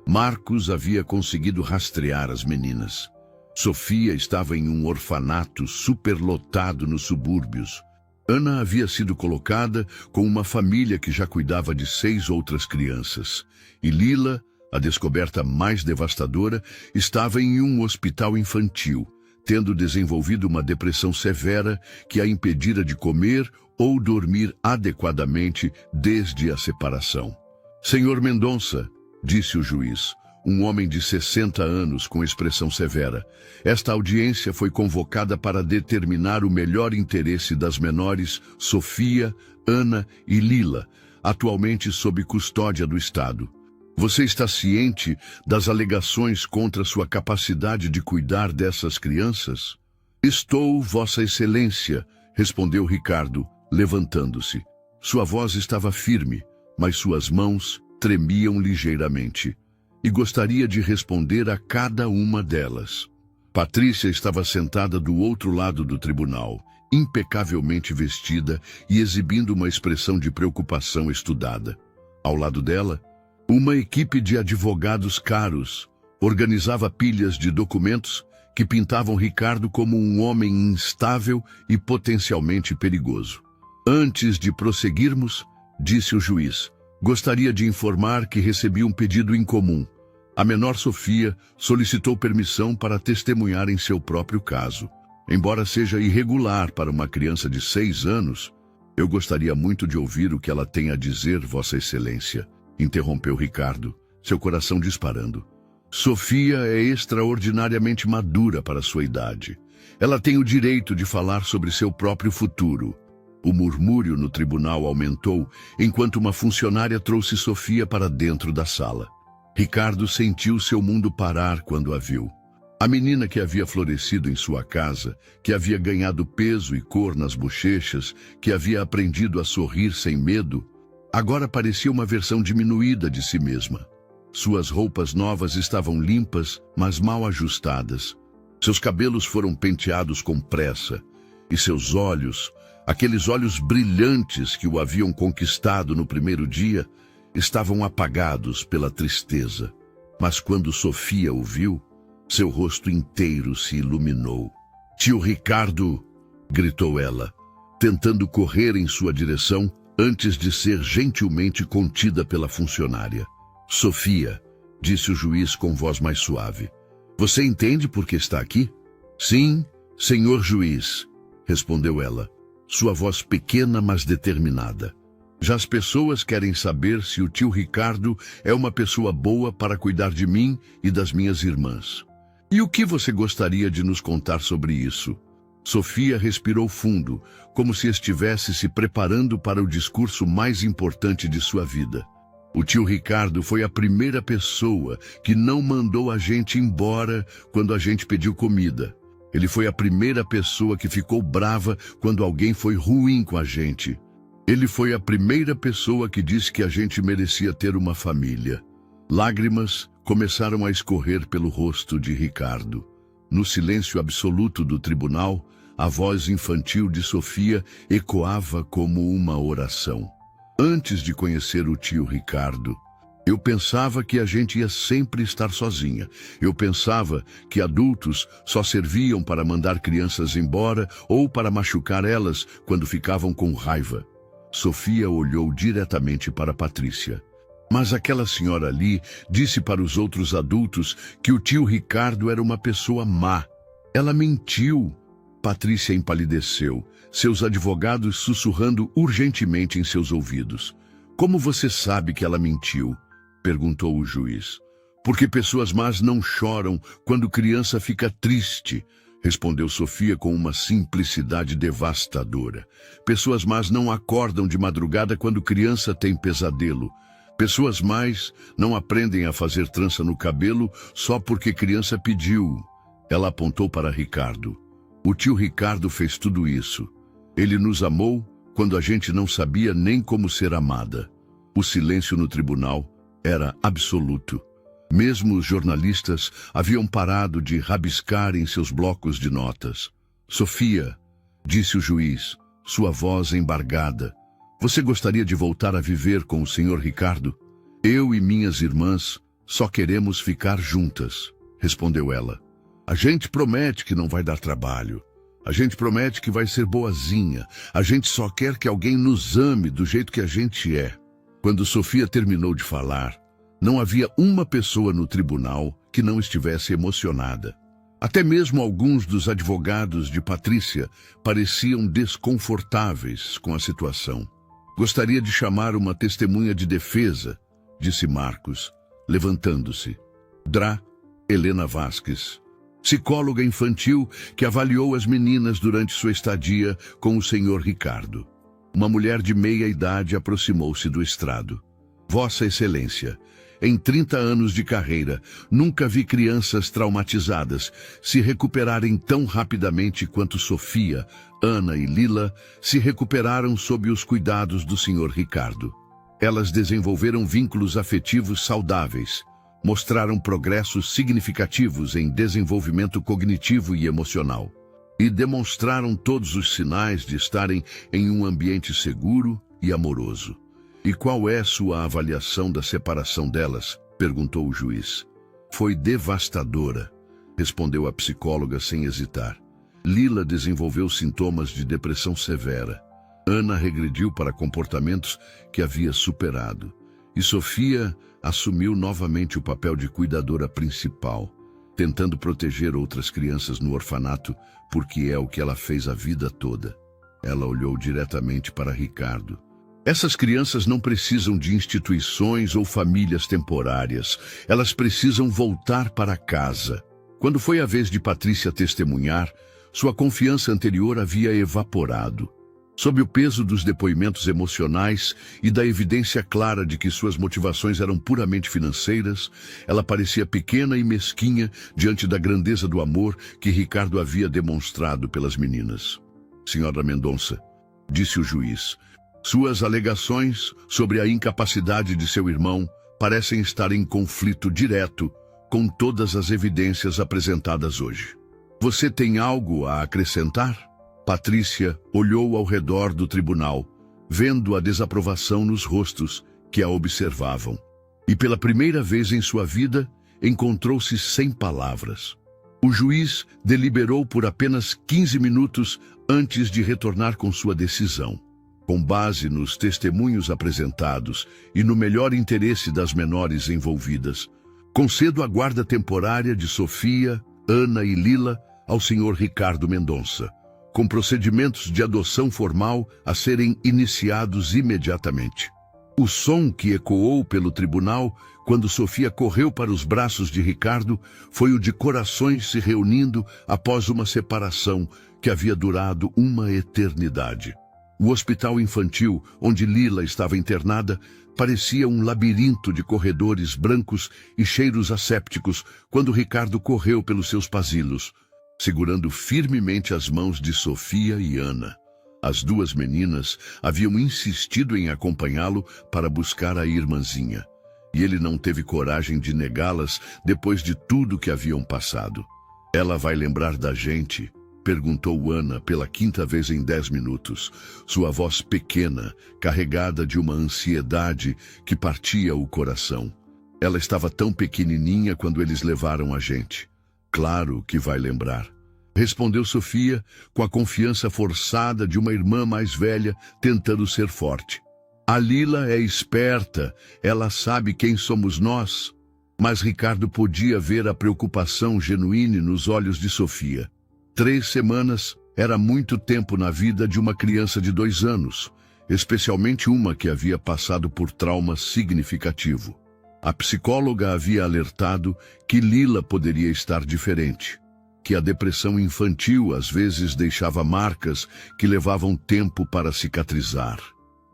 Marcos havia conseguido rastrear as meninas. Sofia estava em um orfanato superlotado nos subúrbios. Ana havia sido colocada com uma família que já cuidava de 6 outras crianças. E Lila, a descoberta mais devastadora, estava em um hospital infantil, tendo desenvolvido uma depressão severa que a impedira de comer ou dormir adequadamente desde a separação. "Senhor Mendonça", disse o juiz, um homem de 60 anos com expressão severa, "esta audiência foi convocada para determinar o melhor interesse das menores Sofia, Ana e Lila, atualmente sob custódia do Estado. Você está ciente das alegações contra sua capacidade de cuidar dessas crianças?" "Estou, Vossa Excelência", respondeu Ricardo, levantando-se. Sua voz estava firme, mas suas mãos tremiam ligeiramente. "E gostaria de responder a cada uma delas." Patrícia estava sentada do outro lado do tribunal, impecavelmente vestida e exibindo uma expressão de preocupação estudada. Ao lado dela, uma equipe de advogados caros organizava pilhas de documentos que pintavam Ricardo como um homem instável e potencialmente perigoso. "Antes de prosseguirmos", disse o juiz, "gostaria de informar que recebi um pedido incomum. A menor Sofia solicitou permissão para testemunhar em seu próprio caso. Embora seja irregular para uma criança de 6 anos, eu gostaria muito de ouvir o que ela tem a dizer, Vossa Excelência", interrompeu Ricardo, seu coração disparando. "Sofia é extraordinariamente madura para sua idade. Ela tem o direito de falar sobre seu próprio futuro." O murmúrio no tribunal aumentou enquanto uma funcionária trouxe Sofia para dentro da sala. Ricardo sentiu seu mundo parar quando a viu. A menina que havia florescido em sua casa, que havia ganhado peso e cor nas bochechas, que havia aprendido a sorrir sem medo, agora parecia uma versão diminuída de si mesma. Suas roupas novas estavam limpas, mas mal ajustadas. Seus cabelos foram penteados com pressa, e seus olhos, aqueles olhos brilhantes que o haviam conquistado no primeiro dia, estavam apagados pela tristeza. Mas quando Sofia o viu, seu rosto inteiro se iluminou. "Tio Ricardo!" gritou ela, tentando correr em sua direção antes de ser gentilmente contida pela funcionária. "Sofia", disse o juiz com voz mais suave, "você entende por que está aqui?" "Sim, senhor juiz", respondeu ela, sua voz pequena mas determinada. "Já as pessoas querem saber se o tio Ricardo é uma pessoa boa para cuidar de mim e das minhas irmãs. E o que você gostaria de nos contar sobre isso?" Sofia respirou fundo, como se estivesse se preparando para o discurso mais importante de sua vida. O tio Ricardo foi a primeira pessoa que não mandou a gente embora quando a gente pediu comida. Ele foi a primeira pessoa que ficou brava quando alguém foi ruim com a gente. Ele foi a primeira pessoa que disse que a gente merecia ter uma família. Lágrimas começaram a escorrer pelo rosto de Ricardo. No silêncio absoluto do tribunal, a voz infantil de Sofia ecoava como uma oração. Antes de conhecer o tio Ricardo, eu pensava que a gente ia sempre estar sozinha. Eu pensava que adultos só serviam para mandar crianças embora ou para machucar elas quando ficavam com raiva. Sofia olhou diretamente para Patrícia. Mas aquela senhora ali disse para os outros adultos que o tio Ricardo era uma pessoa má. Ela mentiu. Patrícia empalideceu, seus advogados sussurrando urgentemente em seus ouvidos. Como você sabe que ela mentiu? Perguntou o juiz. Porque pessoas más não choram quando criança fica triste, respondeu Sofia com uma simplicidade devastadora. Pessoas más não acordam de madrugada quando criança tem pesadelo. Pessoas más não aprendem a fazer trança no cabelo só porque criança pediu. Ela apontou para Ricardo. O tio Ricardo fez tudo isso. Ele nos amou quando a gente não sabia nem como ser amada. O silêncio no tribunal era absoluto. Mesmo os jornalistas haviam parado de rabiscar em seus blocos de notas. Sofia, disse o juiz, sua voz embargada, você gostaria de voltar a viver com o senhor Ricardo? Eu e minhas irmãs só queremos ficar juntas, respondeu ela. A gente promete que não vai dar trabalho. A gente promete que vai ser boazinha. A gente só quer que alguém nos ame do jeito que a gente é. Quando Sofia terminou de falar, não havia uma pessoa no tribunal que não estivesse emocionada. Até mesmo alguns dos advogados de Patrícia pareciam desconfortáveis com a situação. Gostaria de chamar uma testemunha de defesa, disse Marcos, levantando-se. Drá Helena Vasques, psicóloga infantil que avaliou as meninas durante sua estadia com o senhor Ricardo. Uma mulher de meia idade aproximou-se do estrado. Vossa Excelência, em 30 anos de carreira, nunca vi crianças traumatizadas se recuperarem tão rapidamente quanto Sofia, Ana e Lila se recuperaram sob os cuidados do senhor Ricardo. Elas desenvolveram vínculos afetivos saudáveis, mostraram progressos significativos em desenvolvimento cognitivo e emocional, e demonstraram todos os sinais de estarem em um ambiente seguro e amoroso. E qual é sua avaliação da separação delas? Perguntou o juiz. Foi devastadora, respondeu a psicóloga sem hesitar. Lila desenvolveu sintomas de depressão severa. Ana regrediu para comportamentos que havia superado. E Sofia assumiu novamente o papel de cuidadora principal, tentando proteger outras crianças no orfanato, porque é o que ela fez a vida toda. Ela olhou diretamente para Ricardo. Essas crianças não precisam de instituições ou famílias temporárias. Elas precisam voltar para casa. Quando foi a vez de Patrícia testemunhar, sua confiança anterior havia evaporado. Sob o peso dos depoimentos emocionais e da evidência clara de que suas motivações eram puramente financeiras, ela parecia pequena e mesquinha diante da grandeza do amor que Ricardo havia demonstrado pelas meninas. Senhora Mendonça, disse o juiz, suas alegações sobre a incapacidade de seu irmão parecem estar em conflito direto com todas as evidências apresentadas hoje. Você tem algo a acrescentar? Patrícia olhou ao redor do tribunal, vendo a desaprovação nos rostos que a observavam. E pela primeira vez em sua vida, encontrou-se sem palavras. O juiz deliberou por apenas 15 minutos antes de retornar com sua decisão. Com base nos testemunhos apresentados e no melhor interesse das menores envolvidas, concedo a guarda temporária de Sofia, Ana e Lila ao senhor Ricardo Mendonça, com procedimentos de adoção formal a serem iniciados imediatamente. O som que ecoou pelo tribunal quando Sofia correu para os braços de Ricardo foi o de corações se reunindo após uma separação que havia durado uma eternidade. O hospital infantil, onde Lila estava internada, parecia um labirinto de corredores brancos e cheiros assépticos quando Ricardo correu pelos seus pasilos, segurando firmemente as mãos de Sofia e Ana. As duas meninas haviam insistido em acompanhá-lo para buscar a irmãzinha, e ele não teve coragem de negá-las depois de tudo que haviam passado. "Ela vai lembrar da gente?" perguntou Ana pela quinta vez em 10 minutos, sua voz pequena, carregada de uma ansiedade que partia o coração. "Ela estava tão pequenininha quando eles levaram a gente. Claro que vai lembrar", respondeu Sofia com a confiança forçada de uma irmã mais velha tentando ser forte. "A Lila é esperta, ela sabe quem somos nós." Mas Ricardo podia ver a preocupação genuína nos olhos de Sofia. 3 semanas era muito tempo na vida de uma criança de 2 anos, especialmente uma que havia passado por trauma significativo. A psicóloga havia alertado que Lila poderia estar diferente, que a depressão infantil às vezes deixava marcas que levavam tempo para cicatrizar.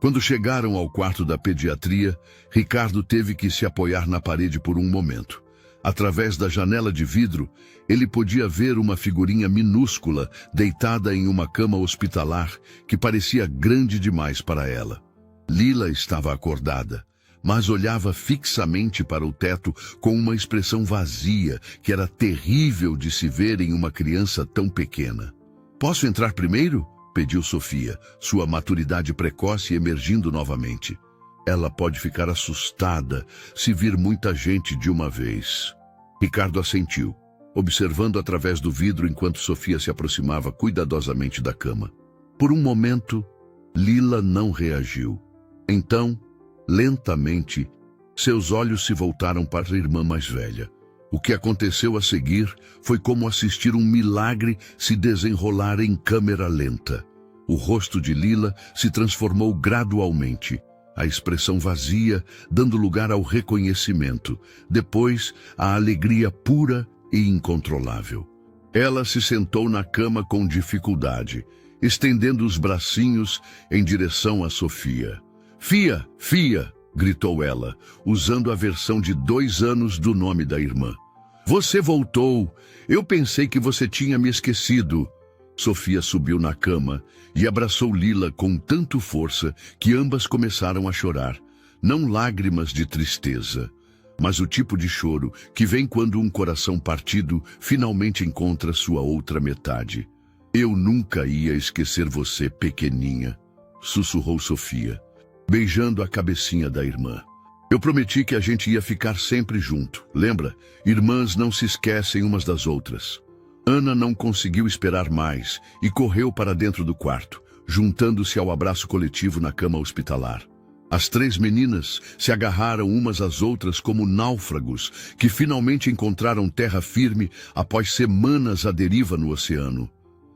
Quando chegaram ao quarto da pediatria, Ricardo teve que se apoiar na parede por um momento. Através da janela de vidro, ele podia ver uma figurinha minúscula deitada em uma cama hospitalar que parecia grande demais para ela. Lila estava acordada, mas olhava fixamente para o teto com uma expressão vazia que era terrível de se ver em uma criança tão pequena. "Posso entrar primeiro?" pediu Sofia, sua maturidade precoce emergindo novamente. "Ela pode ficar assustada se vir muita gente de uma vez." Ricardo assentiu, observando através do vidro enquanto Sofia se aproximava cuidadosamente da cama. Por um momento, Lila não reagiu. Então, lentamente, seus olhos se voltaram para a irmã mais velha. O que aconteceu a seguir foi como assistir um milagre se desenrolar em câmera lenta. O rosto de Lila se transformou gradualmente, a expressão vazia dando lugar ao reconhecimento, depois a alegria pura e incontrolável. Ela se sentou na cama com dificuldade, estendendo os bracinhos em direção a Sofia. "Fia, Fia!" gritou ela, usando a versão de 2 anos do nome da irmã. "Você voltou! Eu pensei que você tinha me esquecido." Sofia subiu na cama e abraçou Lila com tanta força que ambas começaram a chorar. Não lágrimas de tristeza, mas o tipo de choro que vem quando um coração partido finalmente encontra sua outra metade. "Eu nunca ia esquecer você, pequeninha", sussurrou Sofia, beijando a cabecinha da irmã. "Eu prometi que a gente ia ficar sempre junto, lembra? Irmãs não se esquecem umas das outras." Ana não conseguiu esperar mais e correu para dentro do quarto, juntando-se ao abraço coletivo na cama hospitalar. As 3 meninas se agarraram umas às outras como náufragos que finalmente encontraram terra firme após semanas à deriva no oceano.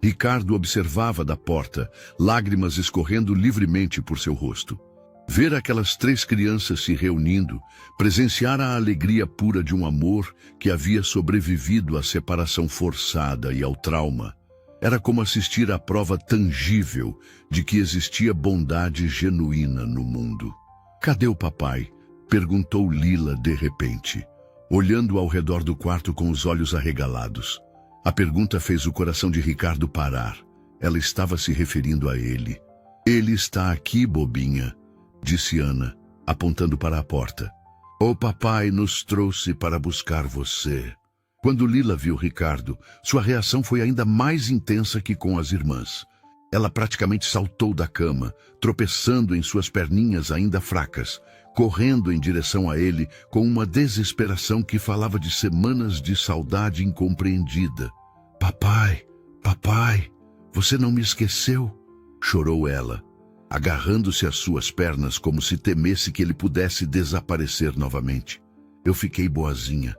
Ricardo observava da porta, lágrimas escorrendo livremente por seu rosto. Ver aquelas 3 crianças se reunindo, presenciar a alegria pura de um amor que havia sobrevivido à separação forçada e ao trauma, era como assistir à prova tangível de que existia bondade genuína no mundo. "Cadê o papai?" perguntou Lila de repente, olhando ao redor do quarto com os olhos arregalados. A pergunta fez o coração de Ricardo parar. Ela estava se referindo a ele. "Ele está aqui, bobinha", disse Ana, apontando para a porta. "O papai nos trouxe para buscar você." Quando Lila viu Ricardo, sua reação foi ainda mais intensa que com as irmãs. Ela praticamente saltou da cama, tropeçando em suas perninhas ainda fracas, correndo em direção a ele com uma desesperação que falava de semanas de saudade incompreendida. "Papai, papai, você não me esqueceu?" chorou ela, agarrando-se às suas pernas como se temesse que ele pudesse desaparecer novamente. "Eu fiquei boazinha,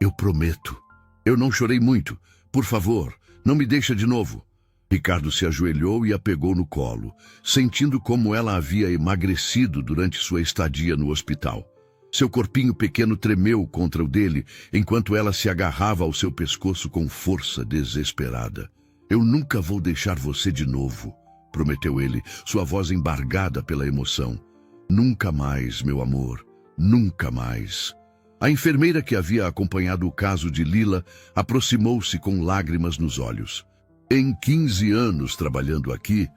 eu prometo." "Eu não chorei muito. Por favor, não me deixa de novo." Ricardo se ajoelhou e a pegou no colo, sentindo como ela havia emagrecido durante sua estadia no hospital. Seu corpinho pequeno tremeu contra o dele, enquanto ela se agarrava ao seu pescoço com força desesperada. "Eu nunca vou deixar você de novo", prometeu ele, sua voz embargada pela emoção. Nunca mais, meu amor, nunca mais. A enfermeira que havia acompanhado o caso de Lila aproximou-se com lágrimas nos olhos. Em 15 anos trabalhando aqui,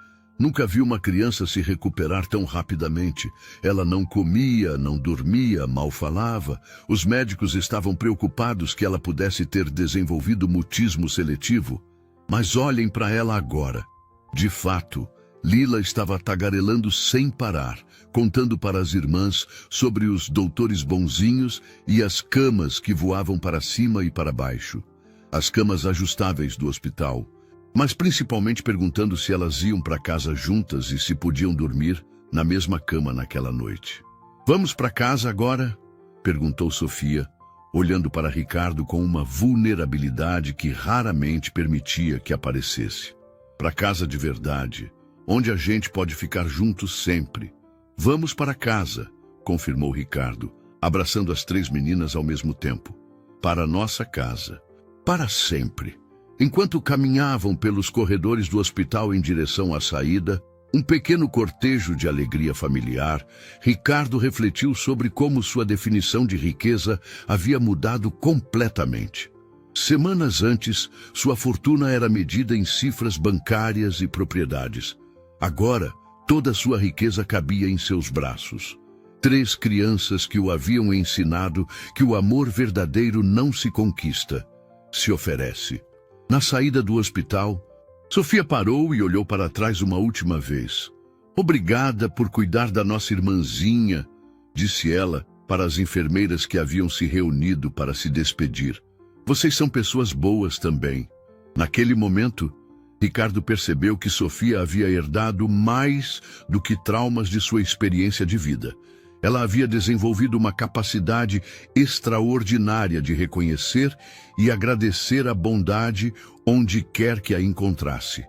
nunca vi uma criança se recuperar tão rapidamente. Ela não comia, não dormia, mal falava. Os médicos estavam preocupados que ela pudesse ter desenvolvido mutismo seletivo. Mas olhem para ela agora. De fato, Lila estava tagarelando sem parar, contando para as irmãs sobre os doutores bonzinhos e as camas que voavam para cima e para baixo. As camas ajustáveis do hospital. Mas principalmente perguntando se elas iam para casa juntas e se podiam dormir na mesma cama naquela noite. "Vamos para casa agora?" perguntou Sofia, olhando para Ricardo com uma vulnerabilidade que raramente permitia que aparecesse. "Para casa de verdade, onde a gente pode ficar juntos sempre." "Vamos para casa", confirmou Ricardo, abraçando as 3 meninas ao mesmo tempo. "Para nossa casa. Para sempre." Enquanto caminhavam pelos corredores do hospital em direção à saída, um pequeno cortejo de alegria familiar, Ricardo refletiu sobre como sua definição de riqueza havia mudado completamente. Semanas antes, sua fortuna era medida em cifras bancárias e propriedades. Agora, toda sua riqueza cabia em seus braços. 3 crianças que o haviam ensinado que o amor verdadeiro não se conquista, se oferece. Na saída do hospital, Sofia parou e olhou para trás uma última vez. "Obrigada por cuidar da nossa irmãzinha", disse ela para as enfermeiras que haviam se reunido para se despedir. "Vocês são pessoas boas também." Naquele momento, Ricardo percebeu que Sofia havia herdado mais do que traumas de sua experiência de vida. Ela havia desenvolvido uma capacidade extraordinária de reconhecer e agradecer a bondade onde quer que a encontrasse.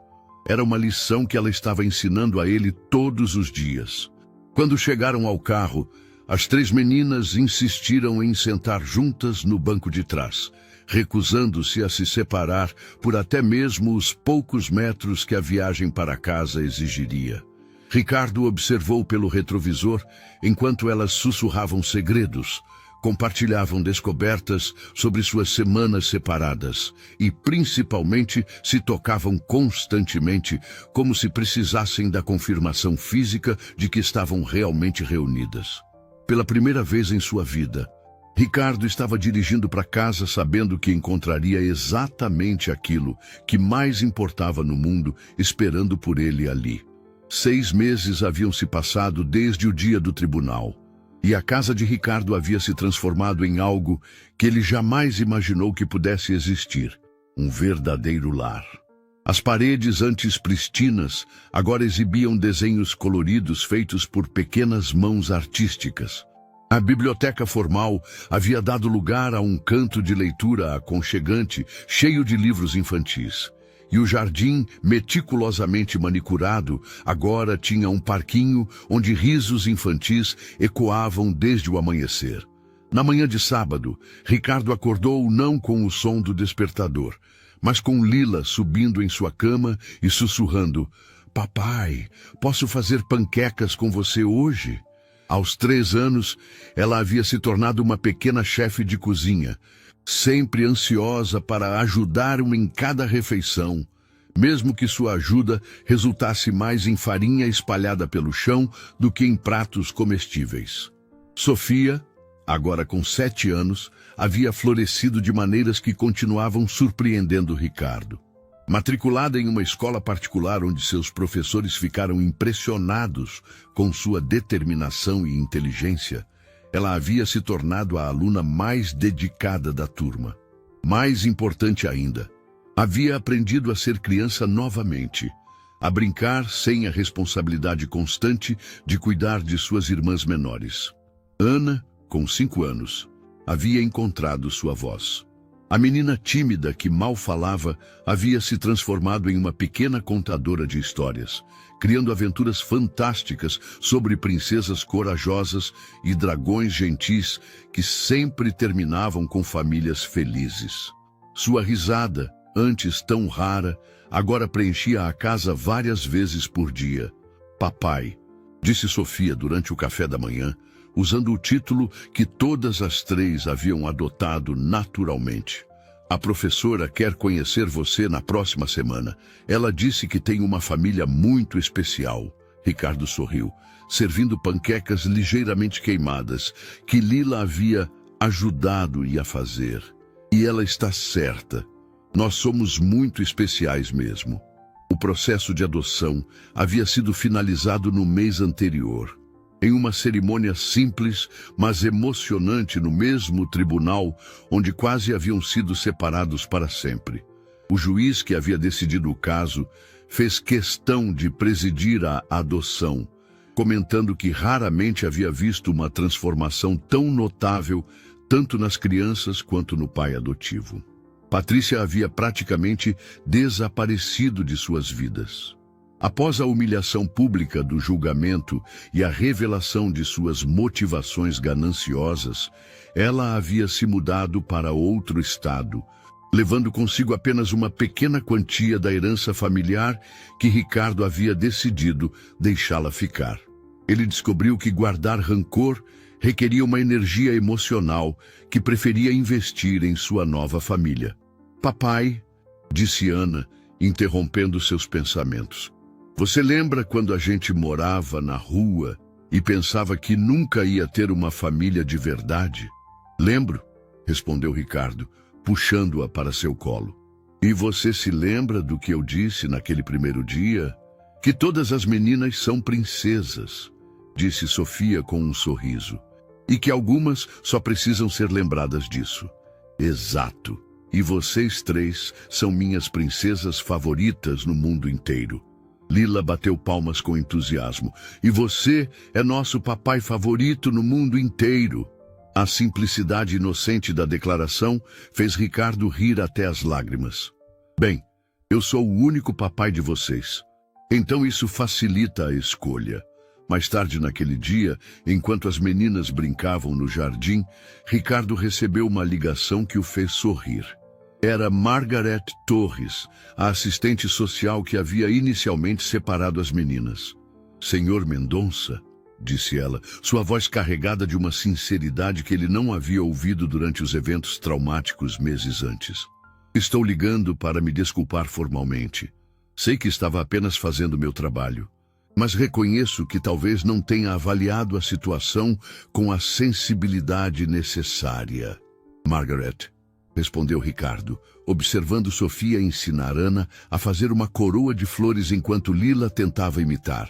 Era uma lição que ela estava ensinando a ele todos os dias. Quando chegaram ao carro, as 3 meninas insistiram em sentar juntas no banco de trás, recusando-se a se separar por até mesmo os poucos metros que a viagem para casa exigiria. Ricardo observou pelo retrovisor enquanto elas sussurravam segredos, compartilhavam descobertas sobre suas semanas separadas e, principalmente, se tocavam constantemente, como se precisassem da confirmação física de que estavam realmente reunidas. Pela primeira vez em sua vida, Ricardo estava dirigindo para casa sabendo que encontraria exatamente aquilo que mais importava no mundo esperando por ele ali. 6 meses haviam se passado desde o dia do tribunal, e a casa de Ricardo havia se transformado em algo que ele jamais imaginou que pudesse existir, um verdadeiro lar. As paredes antes pristinas agora exibiam desenhos coloridos feitos por pequenas mãos artísticas. A biblioteca formal havia dado lugar a um canto de leitura aconchegante, cheio de livros infantis. E o jardim, meticulosamente manicurado, agora tinha um parquinho onde risos infantis ecoavam desde o amanhecer. Na manhã de sábado, Ricardo acordou não com o som do despertador, mas com Lila subindo em sua cama e sussurrando: "Papai, posso fazer panquecas com você hoje?" Aos 3 anos, ela havia se tornado uma pequena chefe de cozinha, sempre ansiosa para ajudar-o em cada refeição, mesmo que sua ajuda resultasse mais em farinha espalhada pelo chão do que em pratos comestíveis. Sofia, agora com 7 anos, havia florescido de maneiras que continuavam surpreendendo Ricardo. Matriculada em uma escola particular onde seus professores ficaram impressionados com sua determinação e inteligência, ela havia se tornado a aluna mais dedicada da turma. Mais importante ainda, havia aprendido a ser criança novamente, a brincar sem a responsabilidade constante de cuidar de suas irmãs menores. Ana, com 5 anos, havia encontrado sua voz. A menina tímida que mal falava havia se transformado em uma pequena contadora de histórias, criando aventuras fantásticas sobre princesas corajosas e dragões gentis que sempre terminavam com famílias felizes. Sua risada, antes tão rara, agora preenchia a casa várias vezes por dia. "Papai, disse Sofia durante o café da manhã, usando o título que todas as três haviam adotado naturalmente. A professora quer conhecer você na próxima semana. Ela disse que tem uma família muito especial. Ricardo sorriu, servindo panquecas ligeiramente queimadas, que Lila havia ajudado-a fazer. E ela está certa. Nós somos muito especiais mesmo. O processo de adoção havia sido finalizado no mês anterior, em uma cerimônia simples, mas emocionante no mesmo tribunal onde quase haviam sido separados para sempre. O juiz que havia decidido o caso fez questão de presidir a adoção, comentando que raramente havia visto uma transformação tão notável tanto nas crianças quanto no pai adotivo. Patrícia havia praticamente desaparecido de suas vidas. Após a humilhação pública do julgamento e a revelação de suas motivações gananciosas, ela havia se mudado para outro estado, levando consigo apenas uma pequena quantia da herança familiar que Ricardo havia decidido deixá-la ficar. Ele descobriu que guardar rancor requeria uma energia emocional que preferia investir em sua nova família. Papai, disse Ana, interrompendo seus pensamentos. Você lembra quando a gente morava na rua e pensava que nunca ia ter uma família de verdade? Lembro, respondeu Ricardo, puxando-a para seu colo. E você se lembra do que eu disse naquele primeiro dia? Que todas as meninas são princesas, disse Sofia com um sorriso. E que algumas só precisam ser lembradas disso. Exato. E vocês três são minhas princesas favoritas no mundo inteiro. Lila bateu palmas com entusiasmo. E você é nosso papai favorito no mundo inteiro. A simplicidade inocente da declaração fez Ricardo rir até as lágrimas. Bem, eu sou o único papai de vocês. Então isso facilita a escolha. Mais tarde naquele dia, enquanto as meninas brincavam no jardim, Ricardo recebeu uma ligação que o fez sorrir. Era Margaret Torres, a assistente social que havia inicialmente separado as meninas. Senhor Mendonça, disse ela, sua voz carregada de uma sinceridade que ele não havia ouvido durante os eventos traumáticos meses antes. Estou ligando para me desculpar formalmente. Sei que estava apenas fazendo meu trabalho. Mas reconheço que talvez não tenha avaliado a situação com a sensibilidade necessária. Margaret, respondeu Ricardo, observando Sofia ensinar Ana a fazer uma coroa de flores enquanto Lila tentava imitar.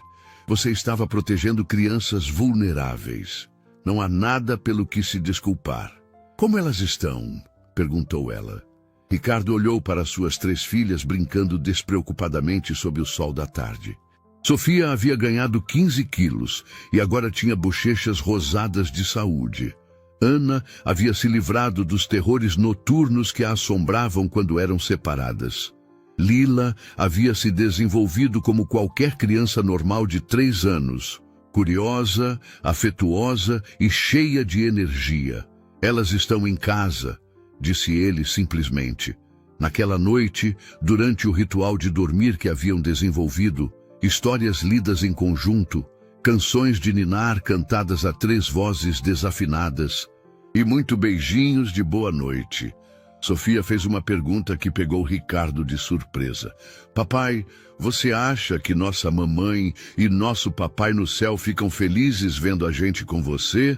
Você estava protegendo crianças vulneráveis. Não há nada pelo que se desculpar. Como elas estão? Perguntou ela. Ricardo olhou para suas três filhas brincando despreocupadamente sob o sol da tarde. Sofia havia ganhado 15 quilos e agora tinha bochechas rosadas de saúde. Ana havia se livrado dos terrores noturnos que a assombravam quando eram separadas. Lila havia se desenvolvido como qualquer criança normal de 3 anos, curiosa, afetuosa e cheia de energia. Elas estão em casa, disse ele simplesmente. Naquela noite, durante o ritual de dormir que haviam desenvolvido, histórias lidas em conjunto, canções de ninar cantadas a 3 vozes desafinadas e muito beijinhos de boa noite. Sofia fez uma pergunta que pegou Ricardo de surpresa. Papai, você acha que nossa mamãe e nosso papai no céu ficam felizes vendo a gente com você?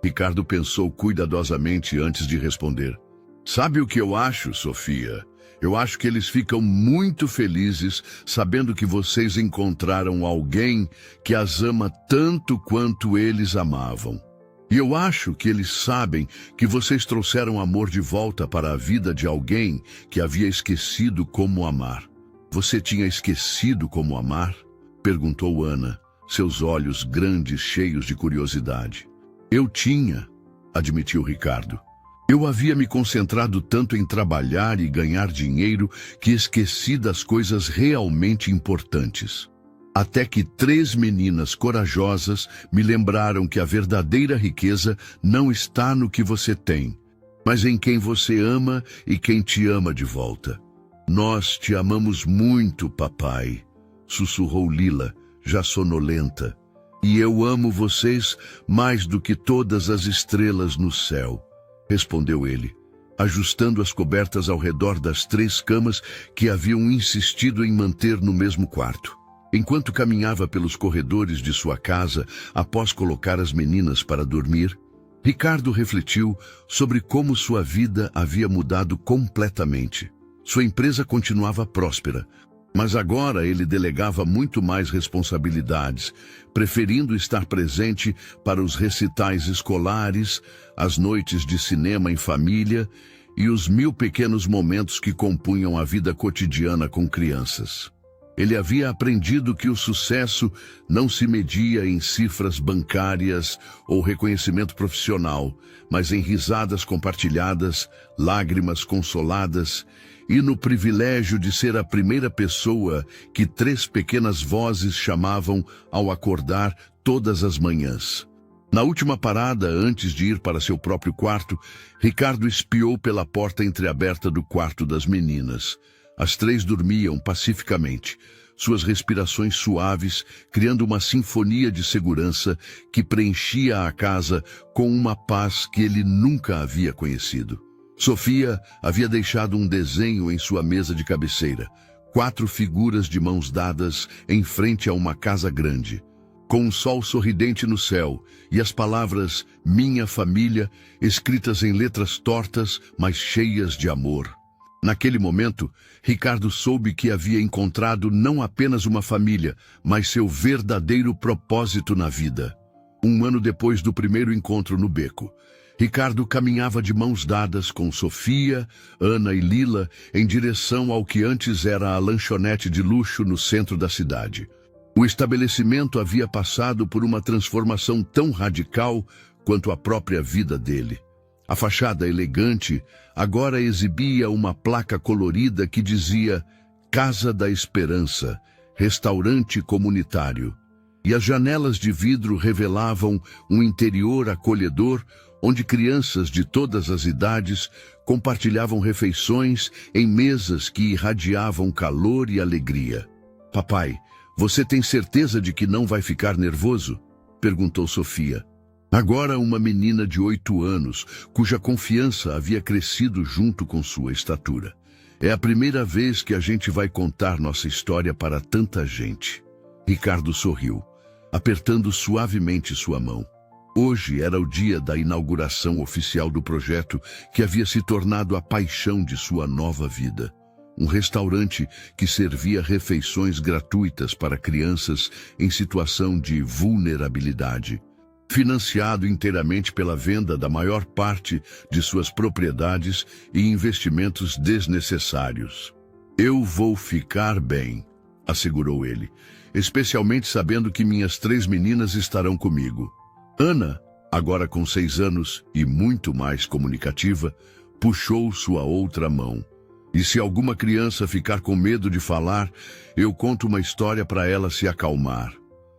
Ricardo pensou cuidadosamente antes de responder. Sabe o que eu acho, Sofia? Eu acho que eles ficam muito felizes sabendo que vocês encontraram alguém que as ama tanto quanto eles amavam. E eu acho que eles sabem que vocês trouxeram amor de volta para a vida de alguém que havia esquecido como amar. Você tinha esquecido como amar? Perguntou Ana, seus olhos grandes cheios de curiosidade. Eu tinha, admitiu Ricardo. Eu havia me concentrado tanto em trabalhar e ganhar dinheiro que esqueci das coisas realmente importantes. Até que 3 meninas corajosas me lembraram que a verdadeira riqueza não está no que você tem, mas em quem você ama e quem te ama de volta. Nós te amamos muito, papai, sussurrou Lila, já sonolenta. E eu amo vocês mais do que todas as estrelas no céu, respondeu ele, ajustando as cobertas ao redor das 3 camas que haviam insistido em manter no mesmo quarto. Enquanto caminhava pelos corredores de sua casa, após colocar as meninas para dormir, Ricardo refletiu sobre como sua vida havia mudado completamente. Sua empresa continuava próspera, mas agora ele delegava muito mais responsabilidades, preferindo estar presente para os recitais escolares, as noites de cinema em família e os 1000 pequenos momentos que compunham a vida cotidiana com crianças. Ele havia aprendido que o sucesso não se media em cifras bancárias ou reconhecimento profissional, mas em risadas compartilhadas, lágrimas consoladas e no privilégio de ser a primeira pessoa que 3 pequenas vozes chamavam ao acordar todas as manhãs. Na última parada, antes de ir para seu próprio quarto, Ricardo espiou pela porta entreaberta do quarto das meninas. As 3 dormiam pacificamente, suas respirações suaves, criando uma sinfonia de segurança que preenchia a casa com uma paz que ele nunca havia conhecido. Sofia havia deixado um desenho em sua mesa de cabeceira, 4 figuras de mãos dadas em frente a uma casa grande, com um sol sorridente no céu e as palavras "minha família" escritas em letras tortas, mas cheias de amor. Naquele momento, Ricardo soube que havia encontrado não apenas uma família, mas seu verdadeiro propósito na vida. 1 ano depois do primeiro encontro no beco, Ricardo caminhava de mãos dadas com Sofia, Ana e Lila em direção ao que antes era a lanchonete de luxo no centro da cidade. O estabelecimento havia passado por uma transformação tão radical quanto a própria vida dele. A fachada elegante agora exibia uma placa colorida que dizia Casa da Esperança, restaurante comunitário. E as janelas de vidro revelavam um interior acolhedor onde crianças de todas as idades compartilhavam refeições em mesas que irradiavam calor e alegria. "Papai, você tem certeza de que não vai ficar nervoso?" perguntou Sofia. Agora uma menina de 8 anos, cuja confiança havia crescido junto com sua estatura. "É a primeira vez que a gente vai contar nossa história para tanta gente." Ricardo sorriu, apertando suavemente sua mão. Hoje era o dia da inauguração oficial do projeto que havia se tornado a paixão de sua nova vida. Um restaurante que servia refeições gratuitas para crianças em situação de vulnerabilidade, financiado inteiramente pela venda da maior parte de suas propriedades e investimentos desnecessários. "Eu vou ficar bem", assegurou ele, especialmente sabendo que minhas 3 meninas estarão comigo. Ana, agora com 6 anos e muito mais comunicativa, puxou sua outra mão. "E se alguma criança ficar com medo de falar, eu conto uma história para ela se acalmar."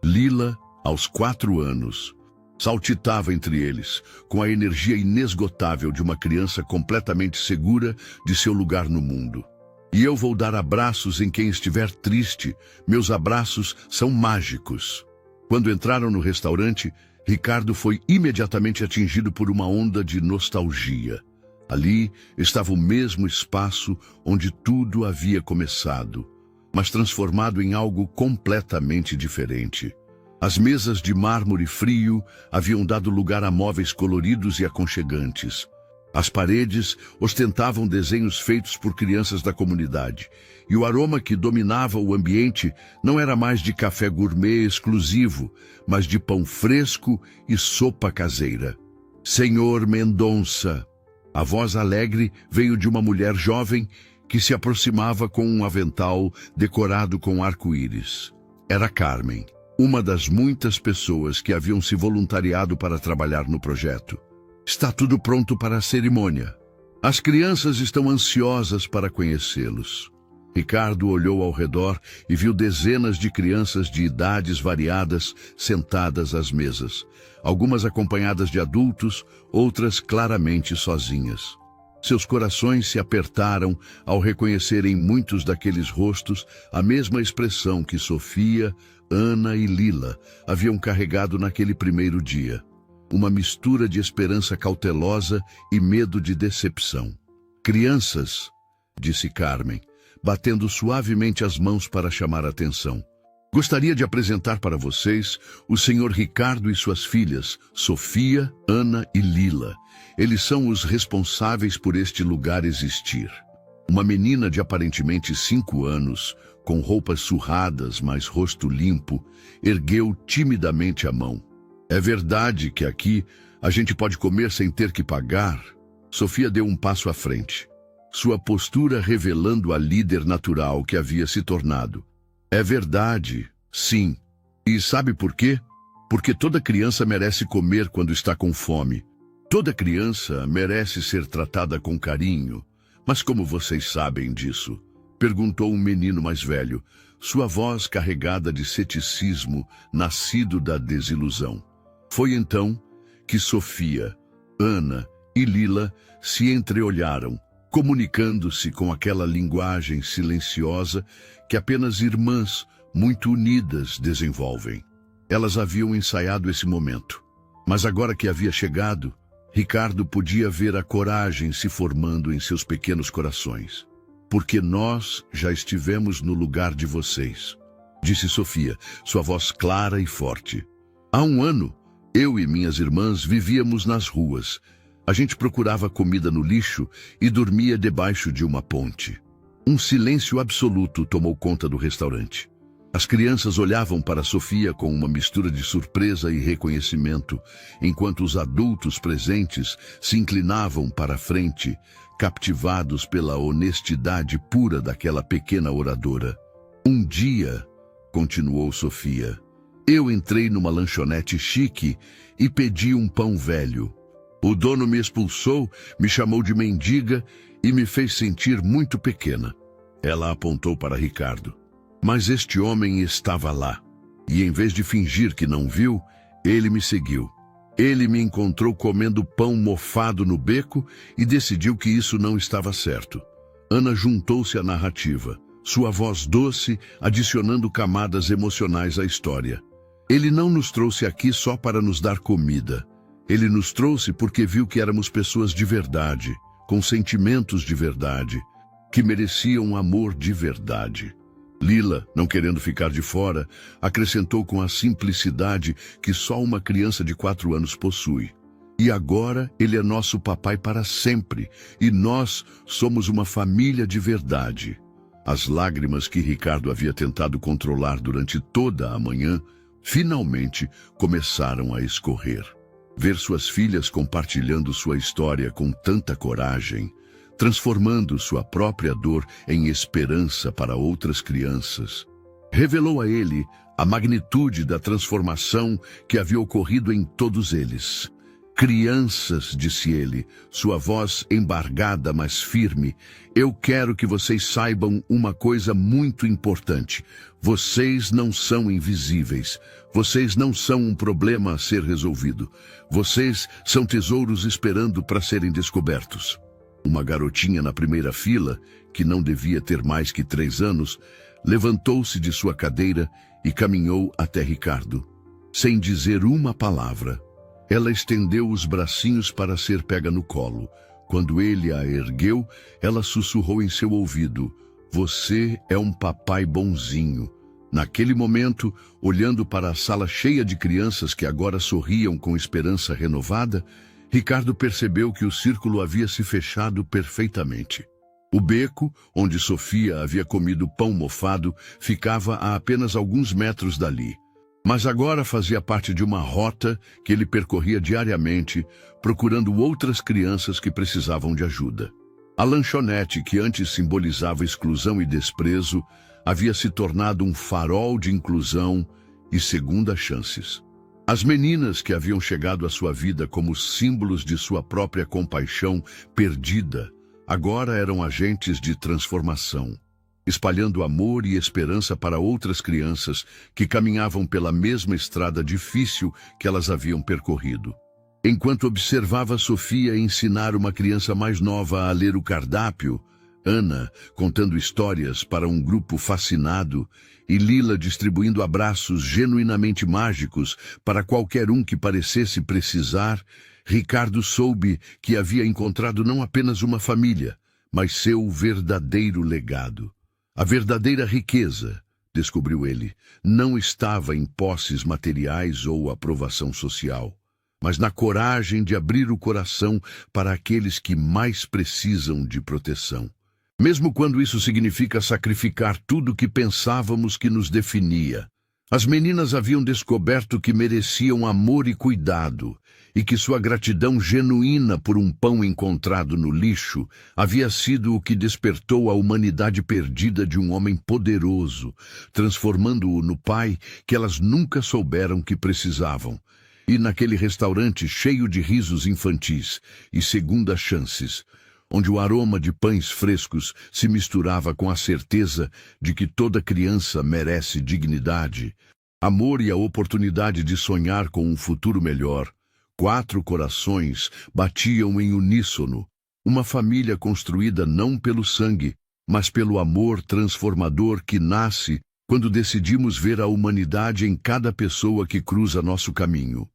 Lila, aos 4 anos, saltitava entre eles, com a energia inesgotável de uma criança completamente segura de seu lugar no mundo. "E eu vou dar abraços em quem estiver triste. Meus abraços são mágicos." Quando entraram no restaurante, Ricardo foi imediatamente atingido por uma onda de nostalgia. Ali estava o mesmo espaço onde tudo havia começado, mas transformado em algo completamente diferente. As mesas de mármore frio haviam dado lugar a móveis coloridos e aconchegantes. As paredes ostentavam desenhos feitos por crianças da comunidade, e o aroma que dominava o ambiente não era mais de café gourmet exclusivo, mas de pão fresco e sopa caseira. "Senhor Mendonça", a voz alegre veio de uma mulher jovem que se aproximava com um avental decorado com arco-íris. Era Carmen, uma das muitas pessoas que haviam se voluntariado para trabalhar no projeto. "Está tudo pronto para a cerimônia. As crianças estão ansiosas para conhecê-los." Ricardo olhou ao redor e viu dezenas de crianças de idades variadas sentadas às mesas, algumas acompanhadas de adultos, outras claramente sozinhas. Seus corações se apertaram ao reconhecer em muitos daqueles rostos a mesma expressão que Sofia, Ana e Lila haviam carregado naquele primeiro dia. Uma mistura de esperança cautelosa e medo de decepção. Crianças, disse Carmen, batendo suavemente as mãos para chamar a atenção. Gostaria de apresentar para vocês o Sr. Ricardo e suas filhas, Sofia, Ana e Lila. Eles são os responsáveis por este lugar existir. Uma menina de aparentemente 5 anos, com roupas surradas, mas rosto limpo, ergueu timidamente a mão. É verdade que aqui a gente pode comer sem ter que pagar? Sofia deu um passo à frente, sua postura revelando a líder natural que havia se tornado. É verdade, sim. E sabe por quê? Porque toda criança merece comer quando está com fome. Toda criança merece ser tratada com carinho. Mas como vocês sabem disso? Perguntou um menino mais velho, sua voz carregada de ceticismo nascido da desilusão. Foi então que Sofia, Ana e Lila se entreolharam, comunicando-se com aquela linguagem silenciosa que apenas irmãs muito unidas desenvolvem. Elas haviam ensaiado esse momento, mas agora que havia chegado, Ricardo podia ver a coragem se formando em seus pequenos corações. Porque nós já estivemos no lugar de vocês, disse Sofia, sua voz clara e forte. Há 1 ano, eu e minhas irmãs vivíamos nas ruas. A gente procurava comida no lixo e dormia debaixo de uma ponte. Um silêncio absoluto tomou conta do restaurante. As crianças olhavam para Sofia com uma mistura de surpresa e reconhecimento, enquanto os adultos presentes se inclinavam para a frente, captivados pela honestidade pura daquela pequena oradora. Um dia, continuou Sofia, eu entrei numa lanchonete chique e pedi um pão velho. O dono me expulsou, me chamou de mendiga e me fez sentir muito pequena. Ela apontou para Ricardo. Mas este homem estava lá, e em vez de fingir que não viu, ele me seguiu. Ele me encontrou comendo pão mofado no beco e decidiu que isso não estava certo. Ana juntou-se à narrativa, sua voz doce adicionando camadas emocionais à história. Ele não nos trouxe aqui só para nos dar comida. Ele nos trouxe porque viu que éramos pessoas de verdade, com sentimentos de verdade, que mereciam amor de verdade. Lila, não querendo ficar de fora, acrescentou com a simplicidade que só uma criança de 4 anos possui. E agora ele é nosso papai para sempre, e nós somos uma família de verdade. As lágrimas que Ricardo havia tentado controlar durante toda a manhã, finalmente começaram a escorrer. Ver suas filhas compartilhando sua história com tanta coragem, transformando sua própria dor em esperança para outras crianças, revelou a ele a magnitude da transformação que havia ocorrido em todos eles. Crianças, disse ele, sua voz embargada, mas firme, eu quero que vocês saibam uma coisa muito importante. Vocês não são invisíveis. Vocês não são um problema a ser resolvido. Vocês são tesouros esperando para serem descobertos. Uma garotinha na primeira fila, que não devia ter mais que 3 anos, levantou-se de sua cadeira e caminhou até Ricardo. Sem dizer uma palavra, ela estendeu os bracinhos para ser pega no colo. Quando ele a ergueu, ela sussurrou em seu ouvido, "Você é um papai bonzinho." Naquele momento, olhando para a sala cheia de crianças que agora sorriam com esperança renovada, Ricardo percebeu que o círculo havia se fechado perfeitamente. O beco, onde Sofia havia comido pão mofado, ficava a apenas alguns metros dali. Mas agora fazia parte de uma rota que ele percorria diariamente, procurando outras crianças que precisavam de ajuda. A lanchonete, que antes simbolizava exclusão e desprezo, havia se tornado um farol de inclusão e segundas chances. As meninas que haviam chegado à sua vida como símbolos de sua própria compaixão perdida, agora eram agentes de transformação, espalhando amor e esperança para outras crianças que caminhavam pela mesma estrada difícil que elas haviam percorrido. Enquanto observava Sofia ensinar uma criança mais nova a ler o cardápio, Ana contando histórias para um grupo fascinado e Lila distribuindo abraços genuinamente mágicos para qualquer um que parecesse precisar, Ricardo soube que havia encontrado não apenas uma família, mas seu verdadeiro legado. A verdadeira riqueza, descobriu ele, não estava em posses materiais ou aprovação social, mas na coragem de abrir o coração para aqueles que mais precisam de proteção. Mesmo quando isso significa sacrificar tudo que pensávamos que nos definia. As meninas haviam descoberto que mereciam amor e cuidado, e que sua gratidão genuína por um pão encontrado no lixo havia sido o que despertou a humanidade perdida de um homem poderoso, transformando-o no pai que elas nunca souberam que precisavam. E naquele restaurante cheio de risos infantis e segundas chances, onde o aroma de pães frescos se misturava com a certeza de que toda criança merece dignidade, amor e a oportunidade de sonhar com um futuro melhor, 4 corações batiam em uníssono, uma família construída não pelo sangue, mas pelo amor transformador que nasce quando decidimos ver a humanidade em cada pessoa que cruza nosso caminho.